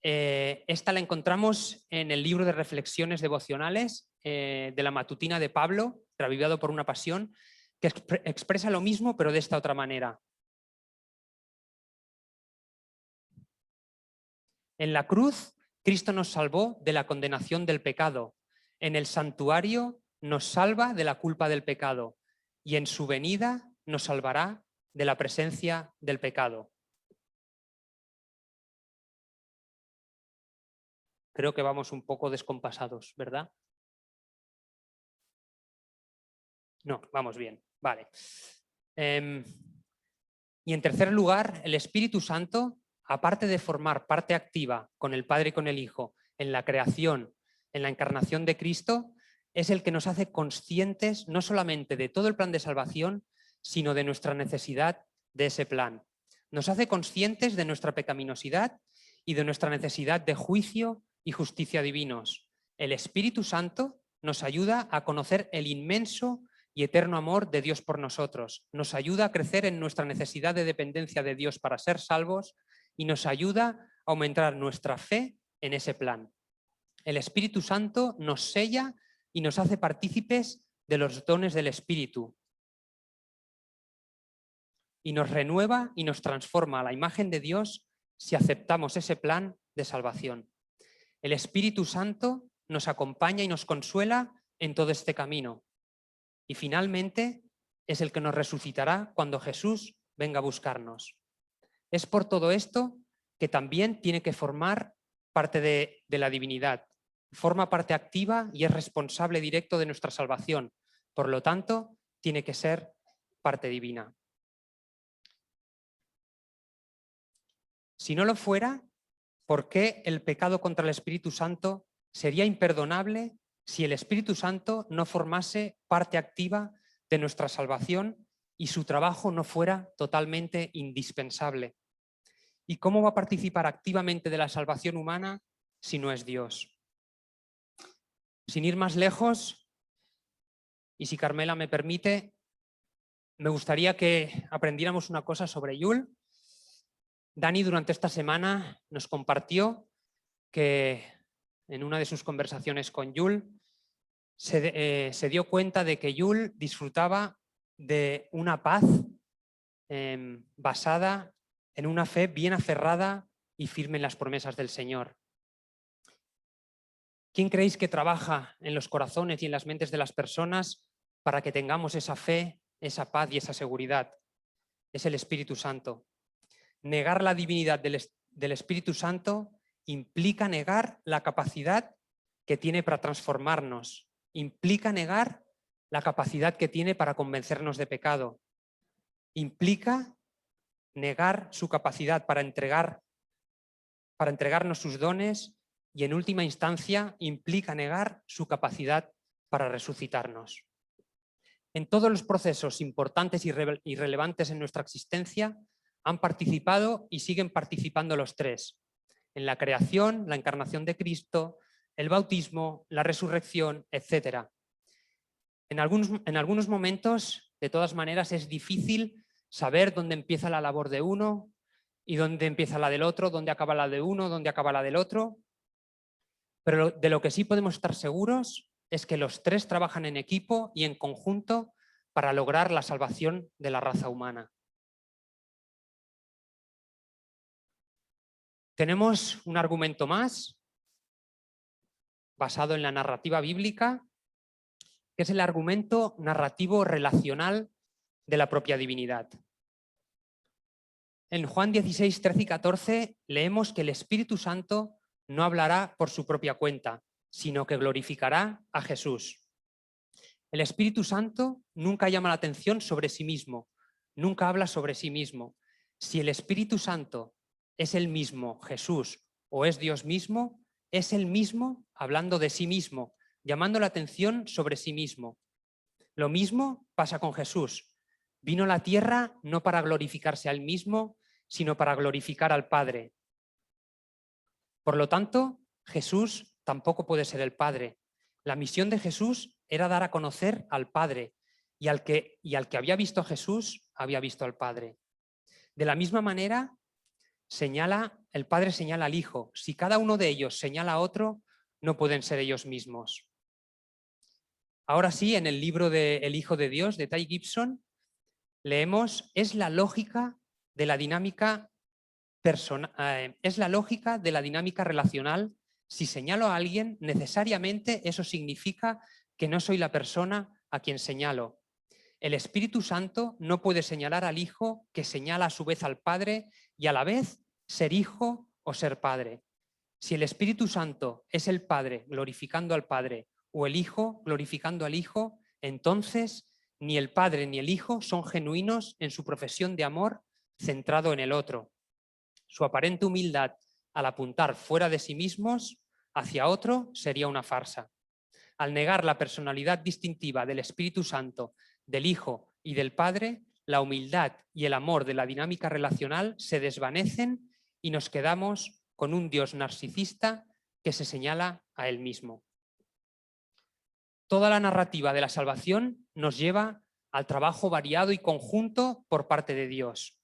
Esta la encontramos en el libro de reflexiones devocionales de la matutina de Pablo, reavivado por una pasión, que expresa lo mismo, pero de esta otra manera. En la cruz, Cristo nos salvó de la condenación del pecado. En el santuario nos salva de la culpa del pecado. Y en su venida nos salvará de la presencia del pecado. Creo que vamos un poco descompasados, ¿verdad? No, vamos bien, vale. Y en tercer lugar, el Espíritu Santo, aparte de formar parte activa con el Padre y con el Hijo en la creación, en la encarnación de Cristo, es el que nos hace conscientes no solamente de todo el plan de salvación, sino de nuestra necesidad de ese plan. Nos hace conscientes de nuestra pecaminosidad y de nuestra necesidad de juicio y justicia divinos. El Espíritu Santo nos ayuda a conocer el inmenso y eterno amor de Dios por nosotros. Nos ayuda a crecer en nuestra necesidad de dependencia de Dios para ser salvos y nos ayuda a aumentar nuestra fe en ese plan. El Espíritu Santo nos sella y nos hace partícipes de los dones del Espíritu. Y nos renueva y nos transforma a la imagen de Dios si aceptamos ese plan de salvación. El Espíritu Santo nos acompaña y nos consuela en todo este camino. Y finalmente es el que nos resucitará cuando Jesús venga a buscarnos. Es por todo esto que también tiene que formar parte de la divinidad. Forma parte activa y es responsable directo de nuestra salvación. Por lo tanto, tiene que ser parte divina. Si no lo fuera, ¿por qué el pecado contra el Espíritu Santo sería imperdonable si el Espíritu Santo no formase parte activa de nuestra salvación y su trabajo no fuera totalmente indispensable? ¿Y cómo va a participar activamente de la salvación humana si no es Dios? Sin ir más lejos, y si Carmela me permite, me gustaría que aprendiéramos una cosa sobre Yul. Dani durante esta semana nos compartió que en una de sus conversaciones con Yul se dio cuenta de que Yul disfrutaba de una paz basada en una fe bien aferrada y firme en las promesas del Señor. ¿Quién creéis que trabaja en los corazones y en las mentes de las personas para que tengamos esa fe, esa paz y esa seguridad? Es el Espíritu Santo. Negar la divinidad del Espíritu Santo implica negar la capacidad que tiene para transformarnos, implica negar la capacidad que tiene para convencernos de pecado, implica negar su capacidad para entregarnos sus dones y, en última instancia, implica negar su capacidad para resucitarnos. En todos los procesos importantes y relevantes en nuestra existencia han participado y siguen participando los tres: en la creación, la encarnación de Cristo, el bautismo, la resurrección, etc. En algunos momentos, de todas maneras, es difícil saber dónde empieza la labor de uno y dónde empieza la del otro, dónde acaba la de uno, dónde acaba la del otro. Pero de lo que sí podemos estar seguros es que los tres trabajan en equipo y en conjunto para lograr la salvación de la raza humana. Tenemos un argumento más basado en la narrativa bíblica, que es el argumento narrativo relacional de la propia divinidad. En Juan 16, 13 y 14 leemos que el Espíritu Santo no hablará por su propia cuenta, sino que glorificará a Jesús. El Espíritu Santo nunca llama la atención sobre sí mismo, nunca habla sobre sí mismo. Si el Espíritu Santo es el mismo Jesús o es Dios mismo, es el mismo hablando de sí mismo, llamando la atención sobre sí mismo. Lo mismo pasa con Jesús. Vino a la tierra no para glorificarse a él mismo, sino para glorificar al Padre. Por lo tanto, Jesús tampoco puede ser el Padre. La misión de Jesús era dar a conocer al Padre, y al que había visto a Jesús, había visto al Padre. De la misma manera, el Padre señala al Hijo. Si cada uno de ellos señala a otro, no pueden ser ellos mismos. Ahora sí, en el libro de El Hijo de Dios, de Ty Gibson, leemos: es la lógica de la dinámica relacional. Si señalo a alguien, necesariamente eso significa que no soy la persona a quien señalo. El Espíritu Santo no puede señalar al Hijo, que señala a su vez al Padre, y a la vez ser Hijo o ser Padre. Si el Espíritu Santo es el Padre glorificando al Padre o el Hijo glorificando al Hijo, entonces ni el Padre ni el Hijo son genuinos en su profesión de amor centrado en el otro. Su aparente humildad al apuntar fuera de sí mismos hacia otro sería una farsa. Al negar la personalidad distintiva del Espíritu Santo, del Hijo y del Padre, la humildad y el amor de la dinámica relacional se desvanecen y nos quedamos con un Dios narcisista que se señala a él mismo. Toda la narrativa de la salvación nos lleva al trabajo variado y conjunto por parte de Dios.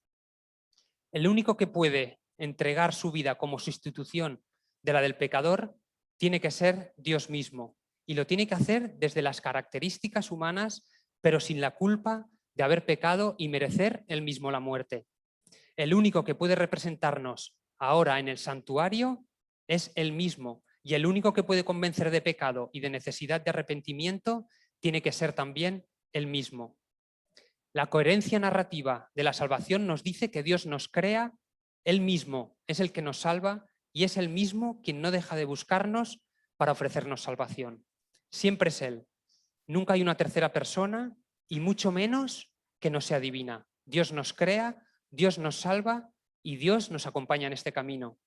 El único que puede entregar su vida como sustitución de la del pecador tiene que ser Dios mismo, y lo tiene que hacer desde las características humanas, pero sin la culpa de haber pecado y merecer él mismo la muerte. El único que puede representarnos ahora en el santuario es él mismo, y el único que puede convencer de pecado y de necesidad de arrepentimiento tiene que ser también él mismo. La coherencia narrativa de la salvación nos dice que Dios nos crea, él mismo es el que nos salva y es él mismo quien no deja de buscarnos para ofrecernos salvación. Siempre es él. Nunca hay una tercera persona y mucho menos que no sea divina. Dios nos crea, Dios nos salva y Dios nos acompaña en este camino.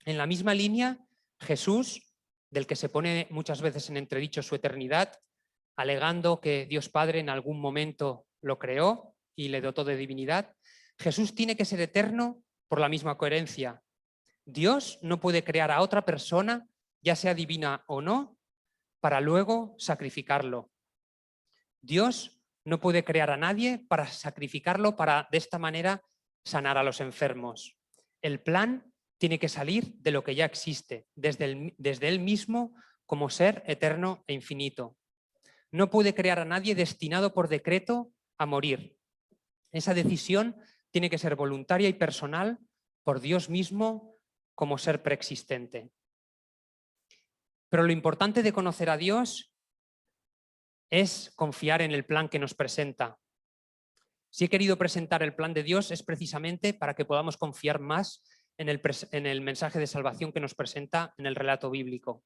En la misma línea, Jesús, del que se pone muchas veces en entredicho su eternidad, alegando que Dios Padre en algún momento lo creó y le dotó de divinidad, Jesús tiene que ser eterno por la misma coherencia. Dios no puede crear a otra persona, ya sea divina o no, para luego sacrificarlo. Dios no puede crear a nadie para sacrificarlo, para de esta manera sanar a los enfermos. El plan tiene que salir de lo que ya existe, desde él mismo como ser eterno e infinito. No puede crear a nadie destinado por decreto a morir. Esa decisión tiene que ser voluntaria y personal por Dios mismo como ser preexistente. Pero lo importante de conocer a Dios es confiar en el plan que nos presenta. Si he querido presentar el plan de Dios es precisamente para que podamos confiar más en el mensaje de salvación que nos presenta en el relato bíblico.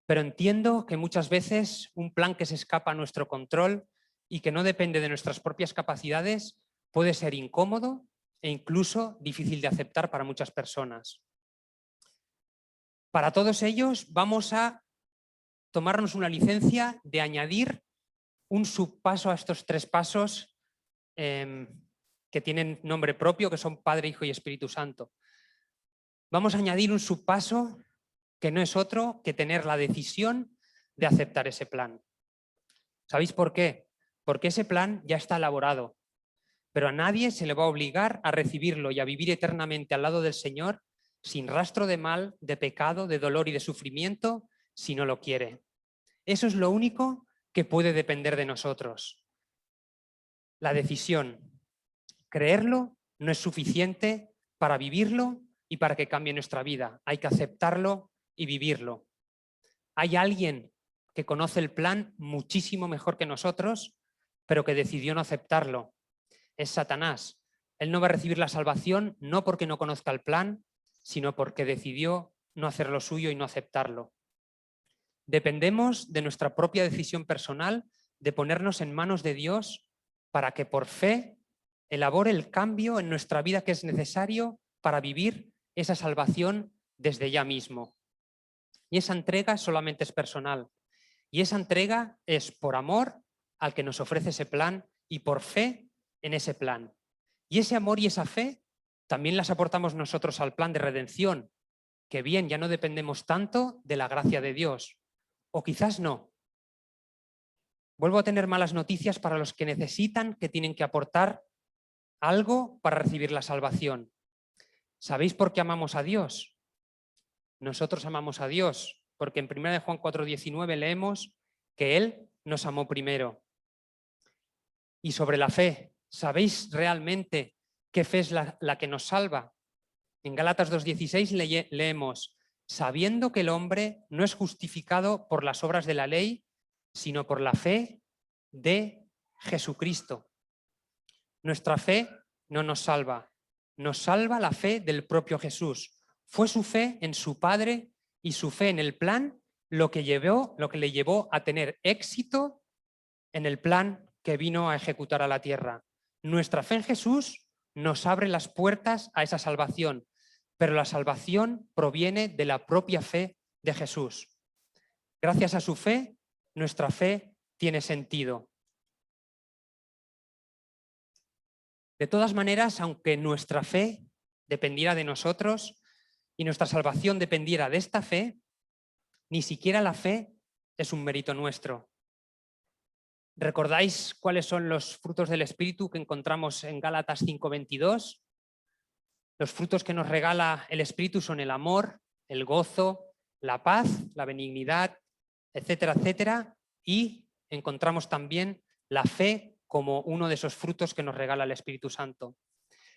Pero entiendo que muchas veces un plan que se escapa a nuestro control y que no depende de nuestras propias capacidades puede ser incómodo e incluso difícil de aceptar para muchas personas. Para todos ellos vamos a tomarnos una licencia de añadir un subpaso a estos 3 pasos que tienen nombre propio, que son Padre, Hijo y Espíritu Santo. Vamos a añadir un subpaso que no es otro que tener la decisión de aceptar ese plan. ¿Sabéis por qué? Porque ese plan ya está elaborado, pero a nadie se le va a obligar a recibirlo y a vivir eternamente al lado del Señor sin rastro de mal, de pecado, de dolor y de sufrimiento, si no lo quiere. Eso es lo único que puede depender de nosotros. La decisión. Creerlo no es suficiente para vivirlo y para que cambie nuestra vida. Hay que aceptarlo y vivirlo. Hay alguien que conoce el plan muchísimo mejor que nosotros, pero que decidió no aceptarlo. Es Satanás. Él no va a recibir la salvación no porque no conozca el plan, sino porque decidió no hacer lo suyo y no aceptarlo. Dependemos de nuestra propia decisión personal de ponernos en manos de Dios para que por fe elabore el cambio en nuestra vida que es necesario para vivir esa salvación desde ya mismo. Y esa entrega solamente es personal. Y esa entrega es por amor al que nos ofrece ese plan y por fe en ese plan. Y ese amor y esa fe también las aportamos nosotros al plan de redención, que bien, ya no dependemos tanto de la gracia de Dios. O quizás no. Vuelvo a tener malas noticias para los que necesitan, que tienen que aportar algo para recibir la salvación. ¿Sabéis por qué amamos a Dios? Nosotros amamos a Dios, porque en 1 Juan 4:19 leemos que Él nos amó primero. Y sobre la fe, ¿sabéis realmente qué fe es la que nos salva? En Gálatas 2:16 leemos, sabiendo que el hombre no es justificado por las obras de la ley, sino por la fe de Jesucristo. Nuestra fe no nos salva la fe del propio Jesús. Fue su fe en su Padre y su fe en el plan lo que le llevó a tener éxito en el plan que vino a ejecutar a la tierra. Nuestra fe en Jesús nos abre las puertas a esa salvación, pero la salvación proviene de la propia fe de Jesús. Gracias a su fe, nuestra fe tiene sentido. De todas maneras, aunque nuestra fe dependiera de nosotros y nuestra salvación dependiera de esta fe, ni siquiera la fe es un mérito nuestro. ¿Recordáis cuáles son los frutos del Espíritu que encontramos en Gálatas 5:22? Los frutos que nos regala el Espíritu son el amor, el gozo, la paz, la benignidad, etcétera, etcétera. Y encontramos también la fe como uno de esos frutos que nos regala el Espíritu Santo.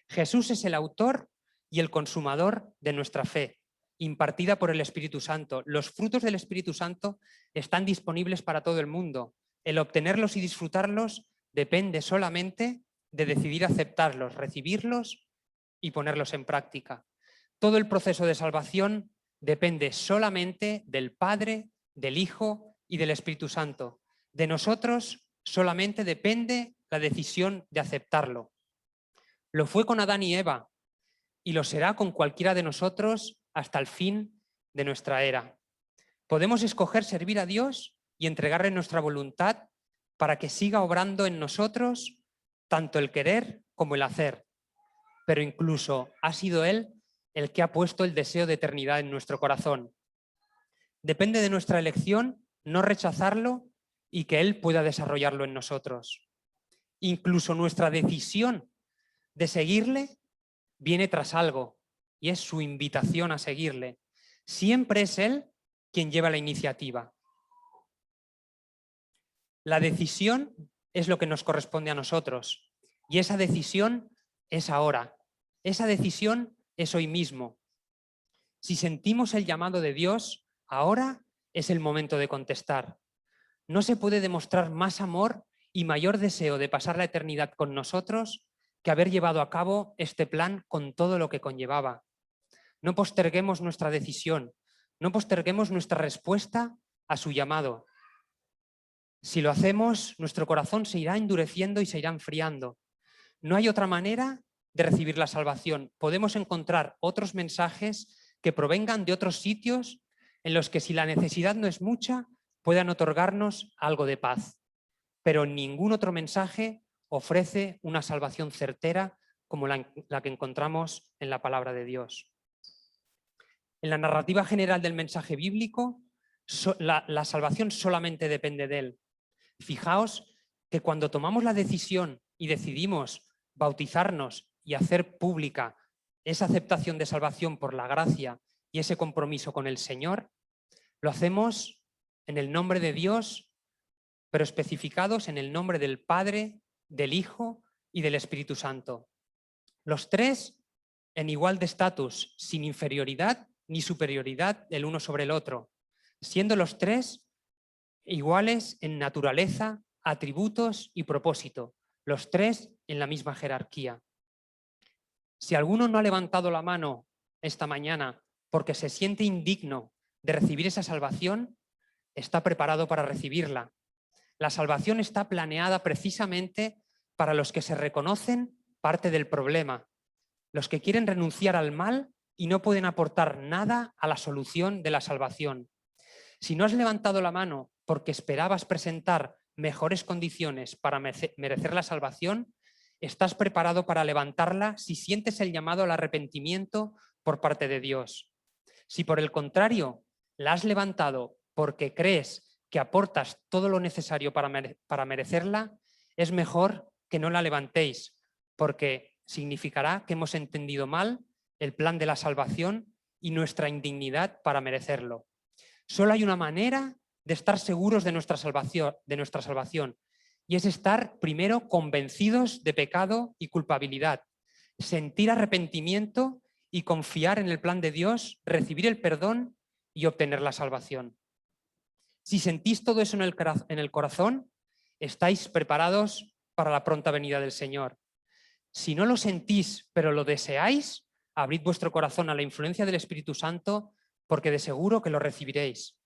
Jesús es el autor y el consumador de nuestra fe, impartida por el Espíritu Santo. Los frutos del Espíritu Santo están disponibles para todo el mundo. El obtenerlos y disfrutarlos depende solamente de decidir aceptarlos, recibirlos y ponerlos en práctica. Todo el proceso de salvación depende solamente del Padre, del Hijo y del Espíritu Santo. De nosotros solamente depende la decisión de aceptarlo. Lo fue con Adán y Eva y lo será con cualquiera de nosotros hasta el fin de nuestra era. Podemos escoger servir a Dios y entregarle nuestra voluntad para que siga obrando en nosotros tanto el querer como el hacer. Pero incluso ha sido Él el que ha puesto el deseo de eternidad en nuestro corazón. Depende de nuestra elección no rechazarlo y que Él pueda desarrollarlo en nosotros. Incluso nuestra decisión de seguirle viene tras algo y es su invitación a seguirle. Siempre es Él quien lleva la iniciativa. La decisión es lo que nos corresponde a nosotros y esa decisión es ahora. Esa decisión es hoy mismo. Si sentimos el llamado de Dios, ahora es el momento de contestar. No se puede demostrar más amor y mayor deseo de pasar la eternidad con nosotros que haber llevado a cabo este plan con todo lo que conllevaba. No posterguemos nuestra decisión, no posterguemos nuestra respuesta a su llamado. Si lo hacemos, nuestro corazón se irá endureciendo y se irá enfriando. No hay otra manera de recibir la salvación. Podemos encontrar otros mensajes que provengan de otros sitios en los que, si la necesidad no es mucha, puedan otorgarnos algo de paz. Pero ningún otro mensaje ofrece una salvación certera como la que encontramos en la palabra de Dios. En la narrativa general del mensaje bíblico, la salvación solamente depende de Él. Fijaos que cuando tomamos la decisión y decidimos bautizarnos y hacer pública esa aceptación de salvación por la gracia y ese compromiso con el Señor, lo hacemos en el nombre de Dios, pero especificados en el nombre del Padre, del Hijo y del Espíritu Santo. Los tres en igual de estatus, sin inferioridad ni superioridad el uno sobre el otro, siendo los tres iguales en naturaleza, atributos y propósito, los tres en la misma jerarquía. Si alguno no ha levantado la mano esta mañana porque se siente indigno de recibir esa salvación, está preparado para recibirla. La salvación está planeada precisamente para los que se reconocen parte del problema, los que quieren renunciar al mal y no pueden aportar nada a la solución de la salvación. Si no has levantado la mano porque esperabas presentar mejores condiciones para merecer la salvación, estás preparado para levantarla si sientes el llamado al arrepentimiento por parte de Dios. Si por el contrario la has levantado porque crees que aportas todo lo necesario para merecerla, es mejor que no la levantéis, porque significará que hemos entendido mal el plan de la salvación y nuestra indignidad para merecerlo. Solo hay una manera de estar seguros de nuestra salvación, y es estar primero convencidos de pecado y culpabilidad, sentir arrepentimiento y confiar en el plan de Dios, recibir el perdón y obtener la salvación. Si sentís todo eso en el corazón, estáis preparados para la pronta venida del Señor. Si no lo sentís, pero lo deseáis, abrid vuestro corazón a la influencia del Espíritu Santo, porque de seguro que lo recibiréis.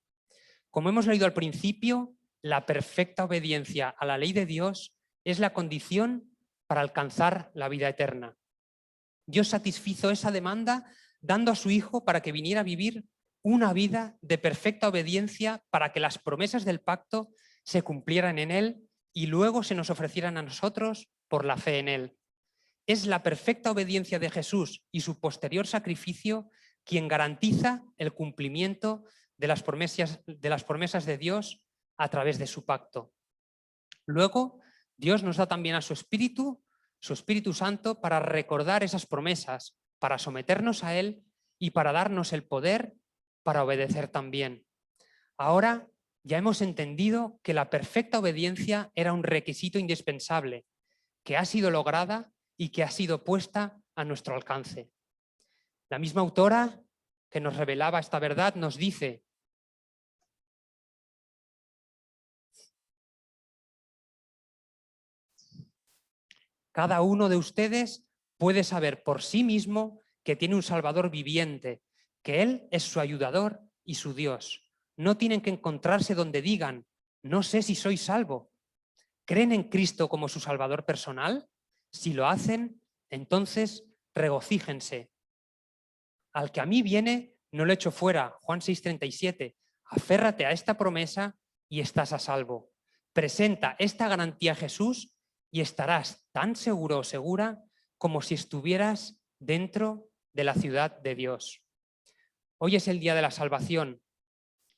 Como hemos leído al principio, la perfecta obediencia a la ley de Dios es la condición para alcanzar la vida eterna. Dios satisfizo esa demanda dando a su Hijo para que viniera a vivir una vida de perfecta obediencia para que las promesas del pacto se cumplieran en Él y luego se nos ofrecieran a nosotros por la fe en Él. Es la perfecta obediencia de Jesús y su posterior sacrificio quien garantiza el cumplimiento de las promesas de Dios a través de su pacto. Luego, Dios nos da también a su Espíritu Santo, para recordar esas promesas, para someternos a Él y para darnos el poder para obedecer también. Ahora ya hemos entendido que la perfecta obediencia era un requisito indispensable, que ha sido lograda y que ha sido puesta a nuestro alcance. La misma autora que nos revelaba esta verdad nos dice: cada uno de ustedes puede saber por sí mismo que tiene un Salvador viviente, que Él es su ayudador y su Dios. No tienen que encontrarse donde digan: no sé si soy salvo. ¿Creen en Cristo como su Salvador personal? Si lo hacen, entonces regocíjense. Al que a mí viene, no lo echo fuera. Juan 6:37. Aférrate a esta promesa y estás a salvo. Presenta esta garantía a Jesús y estarás tan seguro o segura como si estuvieras dentro de la ciudad de Dios. Hoy es el día de la salvación.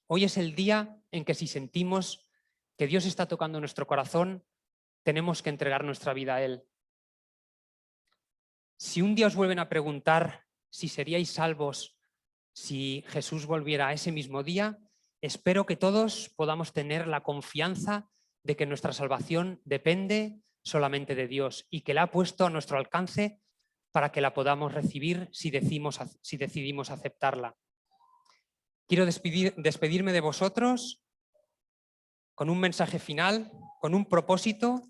Hoy es el día en que, si sentimos que Dios está tocando nuestro corazón, tenemos que entregar nuestra vida a Él. Si un día os vuelven a preguntar si seríais salvos si Jesús volviera ese mismo día, espero que todos podamos tener la confianza de que nuestra salvación depende solamente de Dios y que la ha puesto a nuestro alcance para que la podamos recibir si decidimos aceptarla. quiero despedirme de vosotros con un mensaje final, con un propósito,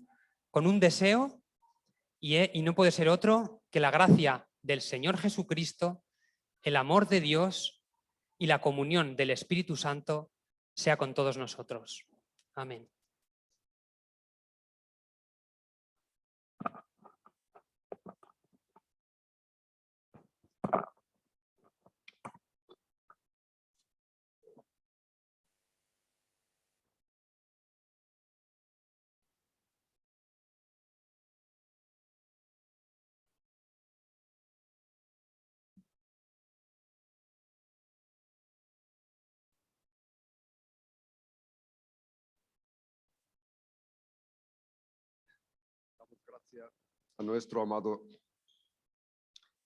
con un deseo, y no puede ser otro que la gracia del Señor Jesucristo, el amor de Dios y la comunión del Espíritu Santo sea con todos nosotros. Amén. Damos gracias a nuestro amado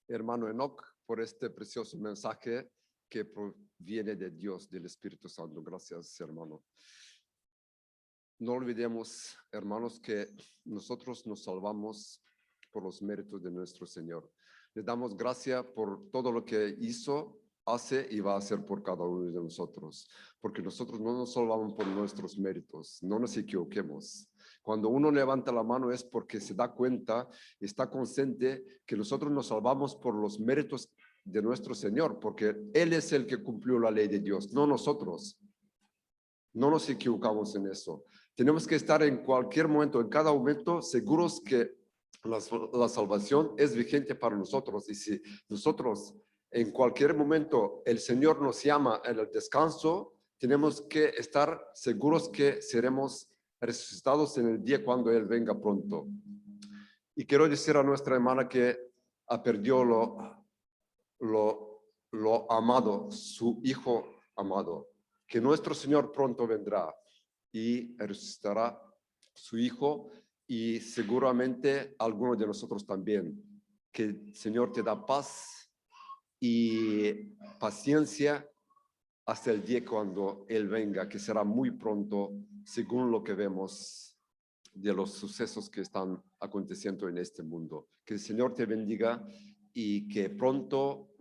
hermano Enoch por este precioso mensaje que proviene de Dios, del Espíritu Santo. Gracias, hermano. No olvidemos, hermanos, que nosotros nos salvamos por los méritos de nuestro Señor. Le damos gracias por todo lo que hizo, hace y va a hacer por cada uno de nosotros, porque nosotros no nos salvamos por nuestros méritos, no nos equivoquemos. Cuando uno levanta la mano es porque se da cuenta, está consciente que nosotros nos salvamos por los méritos de nuestro Señor, porque Él es el que cumplió la ley de Dios, no nosotros. No nos equivocamos en eso. Tenemos que estar en cualquier momento, en cada momento, seguros que la salvación es vigente para nosotros. Y si nosotros en cualquier momento el Señor nos llama al descanso, tenemos que estar seguros que seremos resucitados en el día cuando Él venga pronto. Y quiero decir a nuestra hermana que ha perdido lo amado, su hijo amado, que nuestro Señor pronto vendrá y resucitará su hijo y seguramente algunos de nosotros también. Que el Señor te da paz y paciencia hasta el día cuando Él venga, que será muy pronto, según lo que vemos de los sucesos que están aconteciendo en este mundo. Que el Señor te bendiga y que pronto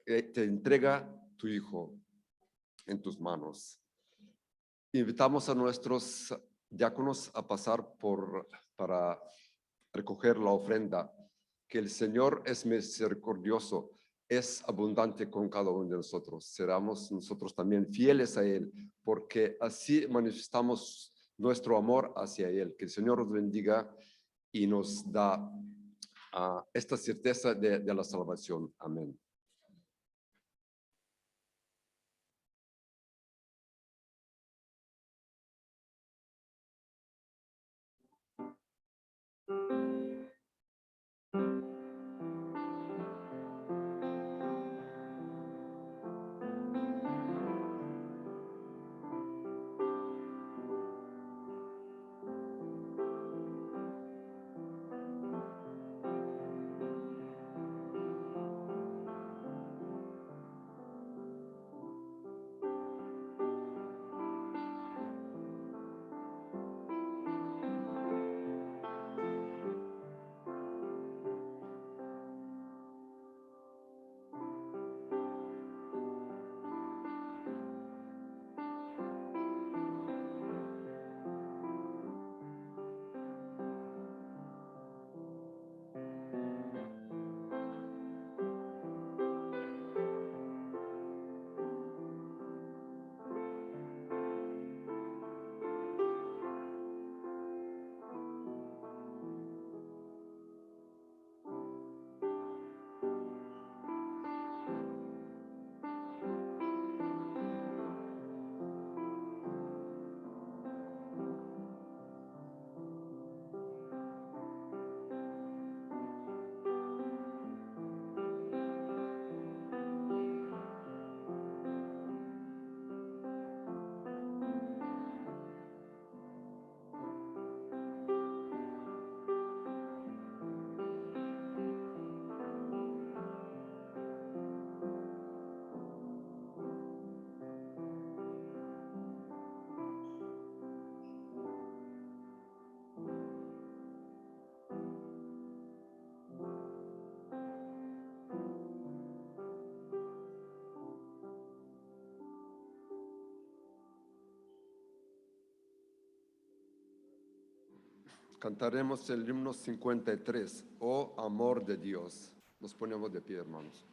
te entrega tu hijo en tus manos. Invitamos a nuestros diáconos a pasar para recoger la ofrenda. Que el Señor es misericordioso, es abundante con cada uno de nosotros. Seremos nosotros también fieles a Él, porque así manifestamos nuestro amor hacia Él. Que el Señor os bendiga y nos da esta certeza de la salvación. Amén. Cantaremos el himno 53, Oh amor de Dios. Nos ponemos de pie, hermanos.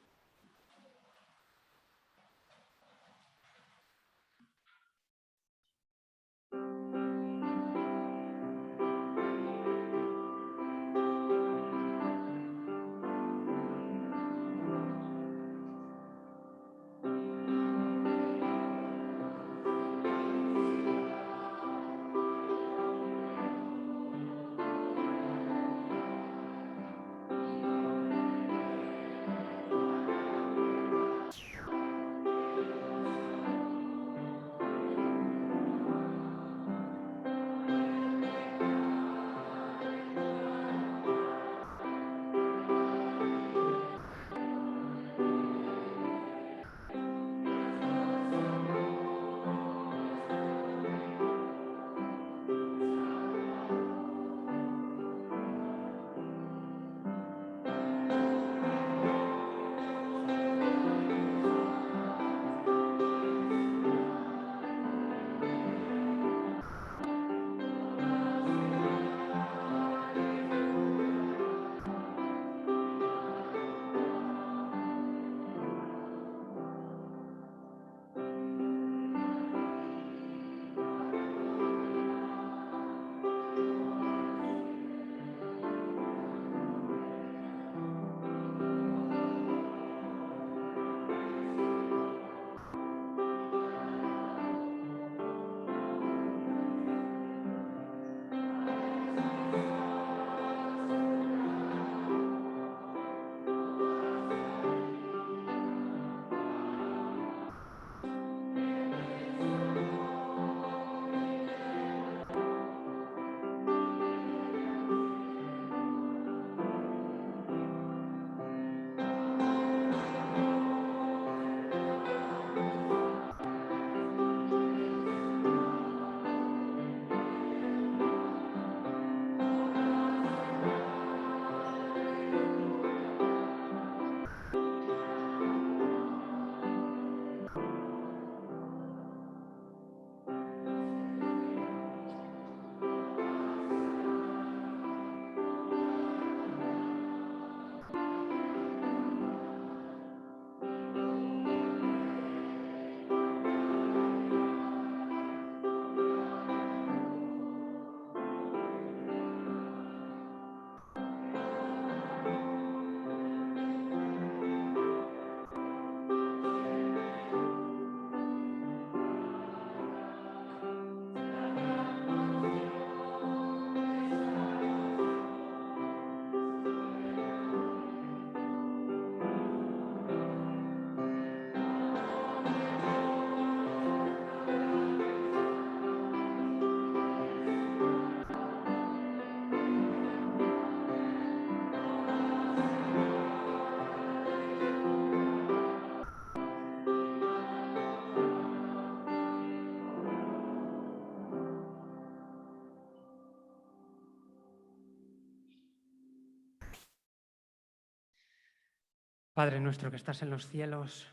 Padre nuestro que estás en los cielos,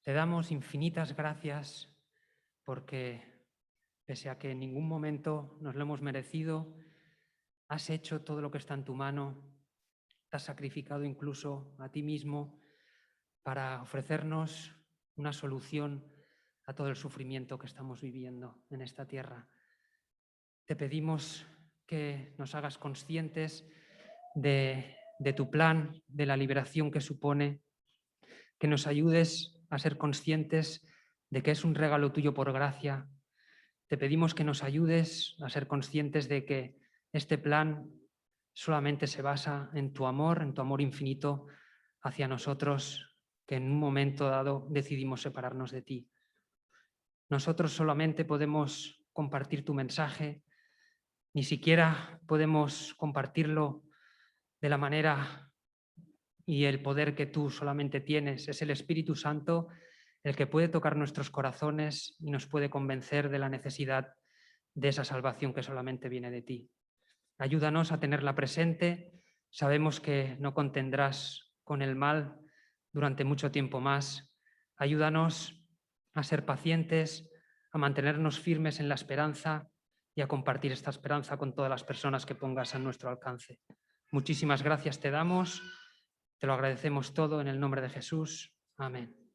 te damos infinitas gracias porque, pese a que en ningún momento nos lo hemos merecido, has hecho todo lo que está en tu mano, te has sacrificado incluso a ti mismo para ofrecernos una solución a todo el sufrimiento que estamos viviendo en esta tierra. Te pedimos que nos hagas conscientes de tu plan, de la liberación que supone, que nos ayudes a ser conscientes de que es un regalo tuyo por gracia. Te pedimos que nos ayudes a ser conscientes de que este plan solamente se basa en tu amor infinito hacia nosotros, que en un momento dado decidimos separarnos de ti. Nosotros solamente podemos compartir tu mensaje, ni siquiera podemos compartirlo de la manera y el poder que tú solamente tienes. Es el Espíritu Santo el que puede tocar nuestros corazones y nos puede convencer de la necesidad de esa salvación que solamente viene de ti. Ayúdanos a tenerla presente. Sabemos que no contendrás con el mal durante mucho tiempo más. Ayúdanos a ser pacientes, a mantenernos firmes en la esperanza y a compartir esta esperanza con todas las personas que pongas a nuestro alcance. Muchísimas gracias te damos, te lo agradecemos todo en el nombre de Jesús. Amén.